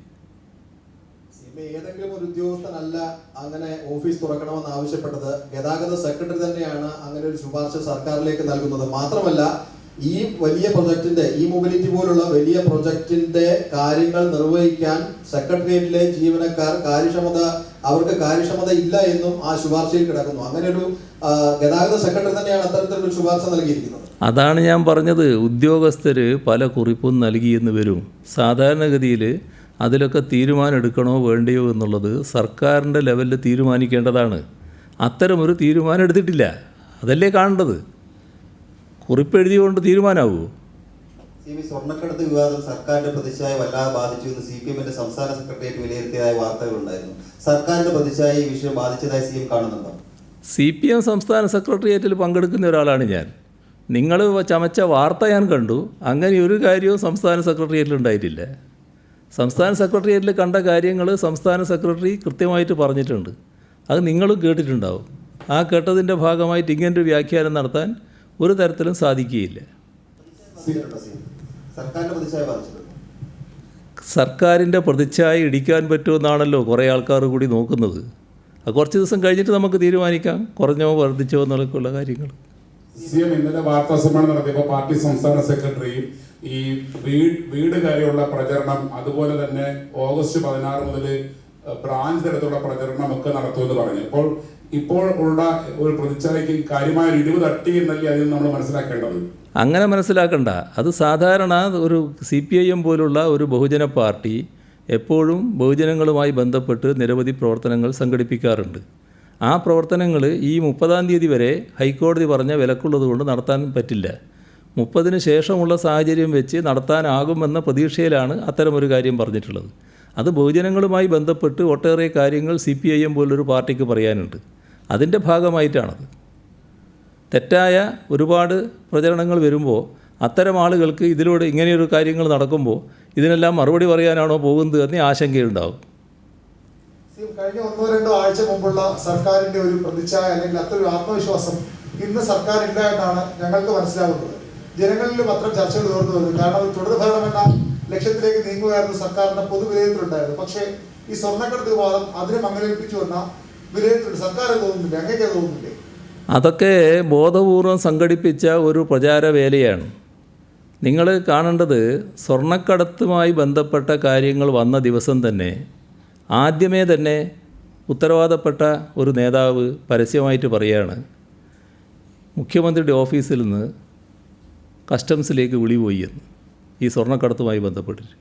ഏതെങ്കിലും ഒരു ഉദ്യോഗസ്ഥനല്ല അങ്ങനെ ഓഫീസ് തുറക്കണമെന്ന് ആവശ്യപ്പെട്ടത്. ഗതാഗത സെക്രട്ടറി തന്നെയാണ് അങ്ങനെ ഒരു ശുപാർശ സർക്കാരിലേക്ക് നൽകുന്നത്. മാത്രമല്ല, ഈ വലിയ പ്രൊജക്ടിന്റെ, ഈ മൊബിലിറ്റി പോലുള്ള വലിയ പ്രൊജക്ടിന്റെ കാര്യങ്ങൾ നിർവഹിക്കാൻ സെക്രട്ടേറിയറ്റിലെ ജീവനക്കാർ അവർക്ക് കാര്യക്ഷമത ഇല്ല എന്നും ആ ശുപാർശയിൽ കിടക്കുന്നു. അങ്ങനെ ഒരു ഗതാഗത സെക്രട്ടറി തന്നെയാണ് അത്തരത്തിലൊരു ശുപാർശ നൽകിയിരിക്കുന്നത്. അതാണ് ഞാൻ പറഞ്ഞത്. ഉദ്യോഗസ്ഥർ പല കുറിപ്പും നൽകിയെന്ന് വരും. സാധാരണഗതിയിൽ അതിലൊക്കെ തീരുമാനം എടുക്കണോ വേണ്ടയോ എന്നുള്ളത് സർക്കാരിൻ്റെ ലെവലിൽ തീരുമാനിക്കേണ്ടതാണ്. അത്തരമൊരു തീരുമാനം എടുത്തിട്ടില്ല. അതല്ലേ കാണേണ്ടത്. കുറിപ്പ് എഴുതിയുകൊണ്ട് തീരുമാനമാവുമോ? സ്വർണ്ണക്കടത്ത് വിവാദം സർക്കാരിന്റെ പ്രതിച്ഛായ വല്ലാതെ ബാധിച്ചു എന്ന് CPMന്റെ സംസ്ഥാന സെക്രട്ടേറിയറ്റ് വിലയിരുത്തിയതായ വാർത്തകളുണ്ടായിരുന്നു. സർക്കാരിന്റെ പ്രതിച്ഛായ ഈ വിഷയം ബാധിച്ചതായി CM കാണുന്നുണ്ടോ? CPM സംസ്ഥാന സെക്രട്ടേറിയറ്റിൽ പങ്കെടുക്കുന്ന ഒരാളാണ് ഞാൻ. നിങ്ങൾ ചമച്ച വാർത്ത ഞാൻ കണ്ടു. അങ്ങനെ ഒരു കാര്യവും സംസ്ഥാന സെക്രട്ടേറിയറ്റിൽ ഉണ്ടായിട്ടില്ല. സംസ്ഥാന സെക്രട്ടേറിയറ്റിൽ കണ്ട കാര്യങ്ങൾ സംസ്ഥാന സെക്രട്ടറി കൃത്യമായിട്ട് പറഞ്ഞിട്ടുണ്ട്. അത് നിങ്ങളും കേട്ടിട്ടുണ്ടാവും. ആ കേട്ടതിൻ്റെ ഭാഗമായിട്ട് ഇങ്ങനൊരു വ്യാഖ്യാനം നടത്താൻ ഒരു തരത്തിലും സാധിക്കുകയില്ല. സർക്കാരിൻ്റെ പ്രതിച്ഛായ ഇടിക്കാൻ പറ്റുമെന്നാണല്ലോ കുറേ ആൾക്കാർ കൂടി നോക്കുന്നത്. അത് കുറച്ച് ദിവസം കഴിഞ്ഞിട്ട് നമുക്ക് തീരുമാനിക്കാം, കുറഞ്ഞോ വർദ്ധിച്ചോ എന്നൊക്കെയുള്ള കാര്യങ്ങൾ. CM ഇന്നലെ വാർത്താ സമ്മേളനം നടത്തിയപ്പോൾ പാർട്ടി സംസ്ഥാന സെക്രട്ടറി ഈ വീട് കാര്യമുള്ള പ്രചരണം, അതുപോലെ തന്നെ ഓഗസ്റ്റ് 16 മുതൽ ബ്രാഞ്ച് തരത്തിലുള്ള പ്രചരണം ഒക്കെ നടത്തുമെന്ന് പറഞ്ഞു. ഇപ്പോൾ ഉള്ള ഒരു പ്രതിച്ഛായക്ക് കാര്യമായ ഒരു ഇടിവ് തട്ടി എന്നല്ലേ അതിൽ നമ്മൾ മനസ്സിലാക്കേണ്ടത്? അങ്ങനെ മനസ്സിലാക്കണ്ട. അത് സാധാരണ ഒരു CPIM പോലുള്ള ഒരു ബഹുജന പാർട്ടി എപ്പോഴും ബഹുജനങ്ങളുമായി ബന്ധപ്പെട്ട് നിരവധി പ്രവർത്തനങ്ങൾ സംഘടിപ്പിക്കാറുണ്ട്. ആ പ്രവർത്തനങ്ങൾ ഈ 30-ാം തീയതി വരെ ഹൈക്കോടതി പറഞ്ഞ വിലക്കുള്ളത് കൊണ്ട് നടത്താൻ പറ്റില്ല. 30-ന് ശേഷമുള്ള സാഹചര്യം വെച്ച് നടത്താനാകുമെന്ന പ്രതീക്ഷയിലാണ് അത്തരമൊരു കാര്യം പറഞ്ഞിട്ടുള്ളത്. അത് ബഹുജനങ്ങളുമായി ബന്ധപ്പെട്ട് ഒട്ടേറെ കാര്യങ്ങൾ CPIM പോലൊരു പാർട്ടിക്ക് പറയാനുണ്ട്. അതിൻ്റെ ഭാഗമായിട്ടാണത്. തെറ്റായ ഒരുപാട് പ്രചരണങ്ങൾ വരുമ്പോൾ അത്തരം ആളുകൾക്ക് ഇതിലൂടെ ഇങ്ങനെയൊരു കാര്യങ്ങൾ നടക്കുമ്പോൾ ഇതിനെല്ലാം മറുപടി പറയാനാണോ പോകുന്നത് എന്ന് ആശങ്കയുണ്ടാവും. കഴിഞ്ഞ 1-2 ആഴ്ച മുമ്പുള്ള സർക്കാരിന്റെ ഒരു പ്രതിച്ഛായ അല്ലെങ്കിൽ അത്രയൊരു ആത്മവിശ്വാസം ഇന്ന് സർക്കാരില്ല എന്നാണ് ഞങ്ങൾക്ക് മനസ്സിലാകുന്നത്. ജനങ്ങളിലും അത്തരം ചർച്ചകൾ ഉയർന്നു വരുന്നു. കാരണം തുടർഭരണം എന്ന ലക്ഷ്യത്തിലേക്ക് നീങ്ങുകയായിരുന്നു സർക്കാരിന്റെ പൊതുവിലയിരുത്തലുണ്ടായിരുന്നു. പക്ഷേ ഈ സ്വർണ്ണക്കടത്ത് വിവാദം അതിനെ മങ്ങലേൽപ്പിച്ചു എന്ന വിലയിരുത്തൽ സർക്കാർ തോന്നുന്നില്ല, അങ്ങേക്ക് തോന്നുന്നില്ലേ? അതൊക്കെ ബോധപൂർവം സംഘടിപ്പിച്ച ഒരു പ്രചാര വേലയാണ്. നിങ്ങൾ കാണേണ്ടത് സ്വർണ്ണക്കടത്തുമായി ബന്ധപ്പെട്ട കാര്യങ്ങൾ വന്ന ദിവസം തന്നെ ആദ്യമേ തന്നെ ഉത്തരവാദപ്പെട്ട ഒരു നേതാവ് പരസ്യമായിട്ട് പറയുകയാണ്, മുഖ്യമന്ത്രിയുടെ ഓഫീസിൽ നിന്ന് കസ്റ്റംസിലേക്ക് വിളി പോയി എന്ന്, ഈ സ്വർണ്ണക്കടത്തുമായി ബന്ധപ്പെട്ടിട്ട്.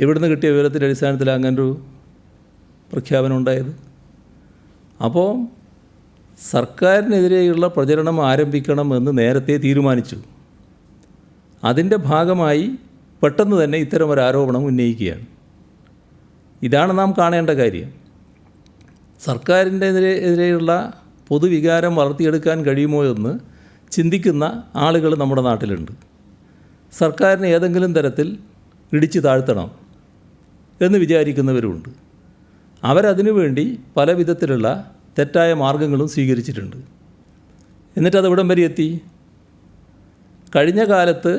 ഇവിടുന്ന് കിട്ടിയ വിവരത്തിൻ്റെ അടിസ്ഥാനത്തിൽ അങ്ങനൊരു പ്രഖ്യാപനം ഉണ്ടായത്. അപ്പോൾ സർക്കാരിനെതിരെയുള്ള പ്രചരണം ആരംഭിക്കണമെന്ന് നേരത്തെ തീരുമാനിച്ചു. അതിൻ്റെ ഭാഗമായി പെട്ടെന്ന് തന്നെ ഇത്തരമൊരു ആരോപണം ഉന്നയിക്കുകയാണ്. ഇതാണ് നാം കാണേണ്ട കാര്യം. സർക്കാരിൻ്റെ എതിരെയുള്ള പൊതുവികാരം വളർത്തിയെടുക്കാൻ കഴിയുമോ എന്ന് ചിന്തിക്കുന്ന ആളുകൾ നമ്മുടെ നാട്ടിലുണ്ട്. സർക്കാരിനെ ഏതെങ്കിലും തരത്തിൽ ഇടിച്ചു താഴ്ത്തണം എന്ന് വിചാരിക്കുന്നവരുമുണ്ട്. അവരതിനു വേണ്ടി പല വിധത്തിലുള്ള തെറ്റായ മാർഗങ്ങളും സ്വീകരിച്ചിട്ടുണ്ട്. എന്നിട്ടത് എവിടം വരെ എത്തി? കഴിഞ്ഞ കാലത്ത്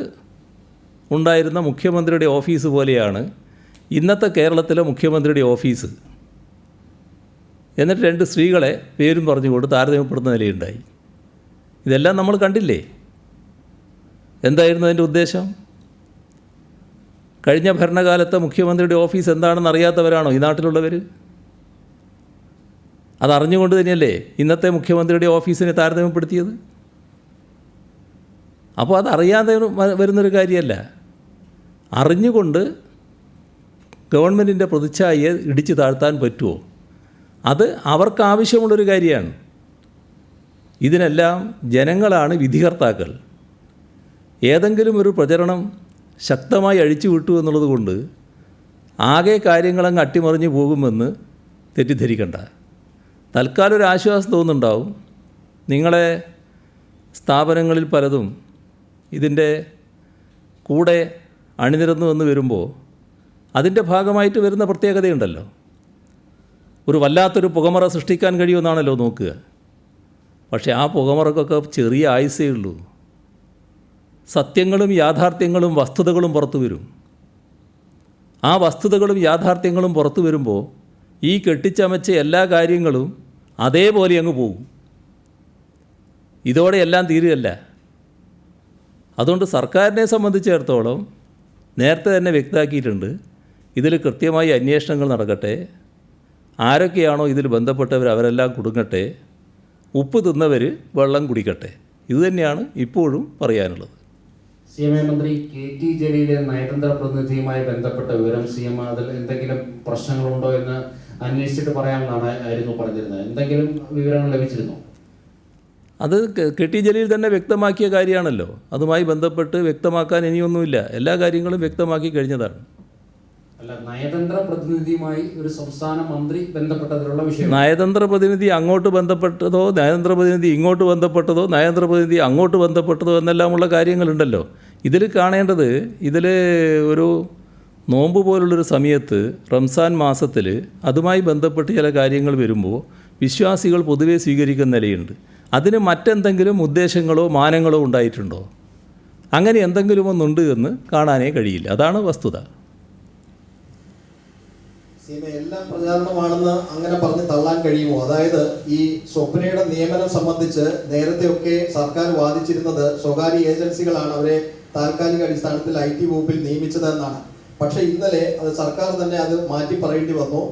ഉണ്ടായിരുന്ന മുഖ്യമന്ത്രിയുടെ ഓഫീസ് പോലെയാണ് ഇന്നത്തെ കേരളത്തിലെ മുഖ്യമന്ത്രിയുടെ ഓഫീസ്. എന്നിട്ട് 2 സ്ത്രീകളെ പേരും പറഞ്ഞുകൊണ്ട് താരതമ്യപ്പെടുന്ന നിലയുണ്ടായി. ഇതെല്ലാം നമ്മൾ കണ്ടില്ലേ? എന്തായിരുന്നു അതിൻ്റെ ഉദ്ദേശം? കഴിഞ്ഞ ഭരണകാലത്തെ മുഖ്യമന്ത്രിയുടെ ഓഫീസ് എന്താണെന്ന് അറിയാത്തവരാണോ ഈ നാട്ടിലുള്ളവർ? അതറിഞ്ഞുകൊണ്ട് തന്നെയല്ലേ ഇന്നത്തെ മുഖ്യമന്ത്രിയുടെ ഓഫീസിനെ താരതമ്യപ്പെടുത്തിയത്? അപ്പോൾ അതറിയാതെ വരുന്നൊരു കാര്യമല്ല. അറിഞ്ഞുകൊണ്ട് ഗവൺമെൻറ്റിൻ്റെ പ്രതിച്ഛായയെ ഇടിച്ചു താഴ്ത്താൻ പറ്റുമോ? അത് അവർക്ക് ആവശ്യമുള്ളൊരു കാര്യമാണ്. ഇതിനെല്ലാം ജനങ്ങളാണ് വിധികർത്താക്കൾ. ഏതെങ്കിലും ഒരു പ്രചരണം ശക്തമായി അഴിച്ചു വിട്ടു എന്നുള്ളത് കൊണ്ട് ആകെ കാര്യങ്ങളങ്ങ് അട്ടിമറിഞ്ഞു പോകുമെന്ന് തെറ്റിദ്ധരിക്കണ്ട. തൽക്കാലം ഒരു ആശ്വാസം തോന്നുന്നുണ്ടാവും. നിങ്ങളെ സ്ഥാപനങ്ങളിൽ പലതും ഇതിൻ്റെ കൂടെ അണിനിരന്നു എന്ന് വരുമ്പോൾ അതിൻ്റെ ഭാഗമായിട്ട് വരുന്ന പ്രത്യേകതയുണ്ടല്ലോ. ഒരു വല്ലാത്തൊരു പുകമറ സൃഷ്ടിക്കാൻ കഴിയുമെന്നാണല്ലോ നോക്കുക. പക്ഷേ ആ പുകമറക്കൊക്കെ ചെറിയ ആയുസേ ഉള്ളൂ. സത്യങ്ങളും യാഥാർത്ഥ്യങ്ങളും വസ്തുതകളും പുറത്തു വരും. ആ വസ്തുതകളും യാഥാർത്ഥ്യങ്ങളും പുറത്തു വരുമ്പോൾ ഈ കെട്ടിച്ചമച്ച എല്ലാ കാര്യങ്ങളും അതേപോലെ അങ്ങ് പോകും. ഇതോടെ എല്ലാം തീരുകയല്ല. അതുകൊണ്ട് സർക്കാരിനെ സംബന്ധിച്ചിടത്തോളം നേരത്തെ തന്നെ വ്യക്തമാക്കിയിട്ടുണ്ട്, ഇതിൽ കൃത്യമായി അന്വേഷണങ്ങൾ നടക്കട്ടെ. ആരൊക്കെയാണോ ഇതിൽ ബന്ധപ്പെട്ടവർ അവരെല്ലാം കുടുങ്ങട്ടെ. ഉപ്പ് തിന്നവർ വെള്ളം കുടിക്കട്ടെ. ഇതുതന്നെയാണ് ഇപ്പോഴും പറയാനുള്ളത്. CMA മന്ത്രി KT ജലീലെ നയതന്ത്ര പ്രതിനിധിയുമായി ബന്ധപ്പെട്ട വിവരം CM അതിൽ എന്തെങ്കിലും പ്രശ്നങ്ങളുണ്ടോ എന്ന് അന്വേഷിച്ചിട്ട് പറയാമെന്നായിരുന്നു പറഞ്ഞിരുന്നത്. എന്തെങ്കിലും വിവരങ്ങൾ ലഭിച്ചിരുന്നോ? അത് KT ജലീൽ തന്നെ വ്യക്തമാക്കിയ കാര്യമാണല്ലോ. അതുമായി ബന്ധപ്പെട്ട് വ്യക്തമാക്കാൻ ഇനിയൊന്നുമില്ല. എല്ലാ കാര്യങ്ങളും വ്യക്തമാക്കി കഴിഞ്ഞതാണ്. അല്ല, നയതന്ത്ര പ്രതിനിധിയുമായി ഒരു സംസ്ഥാന മന്ത്രി ബന്ധപ്പെട്ടതിലുള്ള വിഷയം, നയതന്ത്ര പ്രതിനിധി അങ്ങോട്ട് ബന്ധപ്പെട്ടതോ നയതന്ത്ര പ്രതിനിധി ഇങ്ങോട്ട് ബന്ധപ്പെട്ടതോ നയതന്ത്ര പ്രതിനിധി അങ്ങോട്ട് ബന്ധപ്പെട്ടതോ എന്നെല്ലാമുള്ള കാര്യങ്ങളുണ്ടല്ലോ. ഇതിൽ കാണേണ്ടത്, ഇതിൽ ഒരു നോമ്പ് പോലുള്ളൊരു സമയത്ത് റംസാൻ മാസത്തിൽ അതുമായി ബന്ധപ്പെട്ട് ചില കാര്യങ്ങൾ വരുമ്പോൾ വിശ്വാസികൾ പൊതുവെ സ്വീകരിക്കുന്ന നിലയുണ്ട്. അതിന് മറ്റെന്തെങ്കിലും ഉദ്ദേശങ്ങളോ മാനങ്ങളോ ഉണ്ടായിട്ടുണ്ടോ? അങ്ങനെ എന്തെങ്കിലും ഒന്നുണ്ട് എന്ന് കാണാനേ കഴിയില്ല. അതാണ് വസ്തുത. എല്ലാം പ്രചാരണമാണെന്ന് അങ്ങനെ പറഞ്ഞ് തള്ളാൻ കഴിയുമോ? അതായത് ഈ സ്വപ്നയുടെ നിയമനം സംബന്ധിച്ച് നേരത്തെയൊക്കെ സർക്കാർ വാദിച്ചിരുന്നത് സ്വകാര്യ ഏജൻസികളാണ് അവരെ താൽക്കാലിക അടിസ്ഥാനത്തിൽ IT വകുപ്പിൽ നിയമിച്ചതെന്നാണ്. പക്ഷേ ഇന്നലെ അത് സർക്കാർ തന്നെ അത് മാറ്റി പറയേണ്ടി വന്നു.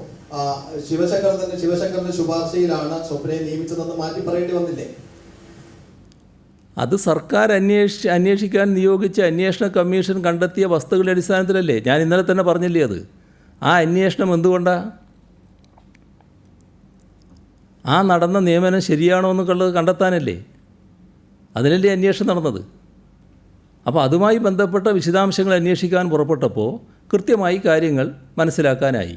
ശിവശങ്കറിന്റെ ശുപാർശയിലാണ് സ്വപ്നയെ നിയമിച്ചതെന്ന് മാറ്റി പറയേണ്ടി വന്നില്ലേ? അത് സർക്കാർ അന്വേഷിക്കാൻ നിയോഗിച്ച അന്വേഷണ കമ്മീഷൻ കണ്ടെത്തിയ വസ്തുക്കളുടെ അടിസ്ഥാനത്തിലല്ലേ. ഞാൻ ഇന്നലെ തന്നെ പറഞ്ഞില്ലേ അത്. ആ അന്വേഷണം എന്തുകൊണ്ടാണ്? ആ നടന്ന നിയമനം ശരിയാണോ എന്നുള്ളത് കണ്ടെത്താനല്ലേ. അതിനല്ലേ അന്വേഷണം നടന്നത്. അപ്പോൾ അതുമായി ബന്ധപ്പെട്ട വിശദാംശങ്ങൾ അന്വേഷിക്കാൻ പുറപ്പെട്ടപ്പോൾ കൃത്യമായി കാര്യങ്ങൾ മനസ്സിലാക്കാനായി.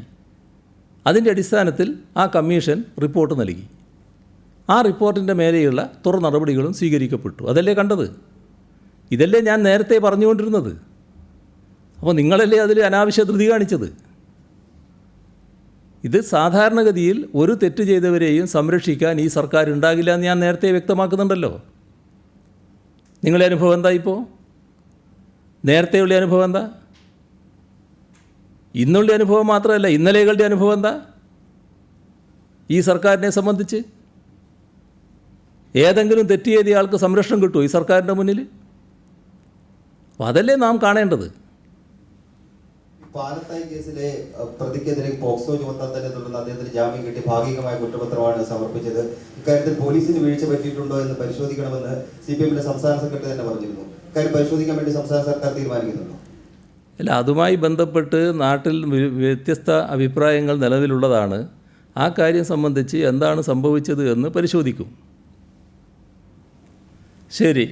അതിൻ്റെ അടിസ്ഥാനത്തിൽ ആ കമ്മീഷൻ റിപ്പോർട്ട് നൽകി. ആ റിപ്പോർട്ടിൻ്റെ മേലെയുള്ള തുടർ നടപടികളും സ്വീകരിക്കപ്പെട്ടു. അതല്ലേ കണ്ടത്? ഇതല്ലേ ഞാൻ നേരത്തെ പറഞ്ഞുകൊണ്ടിരുന്നത്? അപ്പോൾ നിങ്ങളല്ലേ അതിൽ അനാവശ്യ ധൃതി കാണിച്ചത്? ഇത് സാധാരണഗതിയിൽ ഒരു തെറ്റ് ചെയ്തവരെയും സംരക്ഷിക്കാൻ ഈ സർക്കാർ ഉണ്ടാകില്ല എന്ന് ഞാൻ നേരത്തെ വ്യക്തമാക്കുന്നുണ്ടല്ലോ. നിങ്ങളുടെ അനുഭവം എന്താ? ഇപ്പോൾ നേരത്തെയുള്ള അനുഭവം എന്താ? ഇന്നുള്ള അനുഭവം മാത്രമല്ല, ഇന്നലെകളുടെ അനുഭവം എന്താ ഈ സർക്കാരിനെ സംബന്ധിച്ച്? ഏതെങ്കിലും തെറ്റ് ചെയ്ത ആൾക്ക് സംരക്ഷണം കിട്ടുമോ ഈ സർക്കാരിൻ്റെ മുന്നിൽ? അപ്പോൾ അതല്ലേ നാം കാണേണ്ടത്. പാലത്തായി കേസിലെ പ്രതിക്കെതിരെ പോക്സോ ചുമത്താൻ തന്നെ തുടർന്ന് അദ്ദേഹത്തിന് ജാമ്യം കിട്ടി ഭാഗികമായ കുറ്റപത്രമാണ് സമർപ്പിച്ചത്. ഇക്കാര്യത്തിൽ പോലീസിന് വീഴ്ച പറ്റിയിട്ടുണ്ടോ എന്ന് പരിശോധിക്കണമെന്ന് CPM-ന്റെ സംസ്ഥാന സെക്രട്ടറി തന്നെ പറഞ്ഞിരുന്നു. ഇക്കാര്യം പരിശോധിക്കാൻ വേണ്ടി സംസ്ഥാന സർക്കാർ തീരുമാനിക്കുന്നുണ്ടോ? അല്ല, അതുമായി ബന്ധപ്പെട്ട് നാട്ടിൽ വ്യത്യസ്ത അഭിപ്രായങ്ങൾ നിലവിലുള്ളതാണ്. ആ കാര്യം സംബന്ധിച്ച് എന്താണ് സംഭവിച്ചത് എന്ന് പരിശോധിക്കും. ശരി.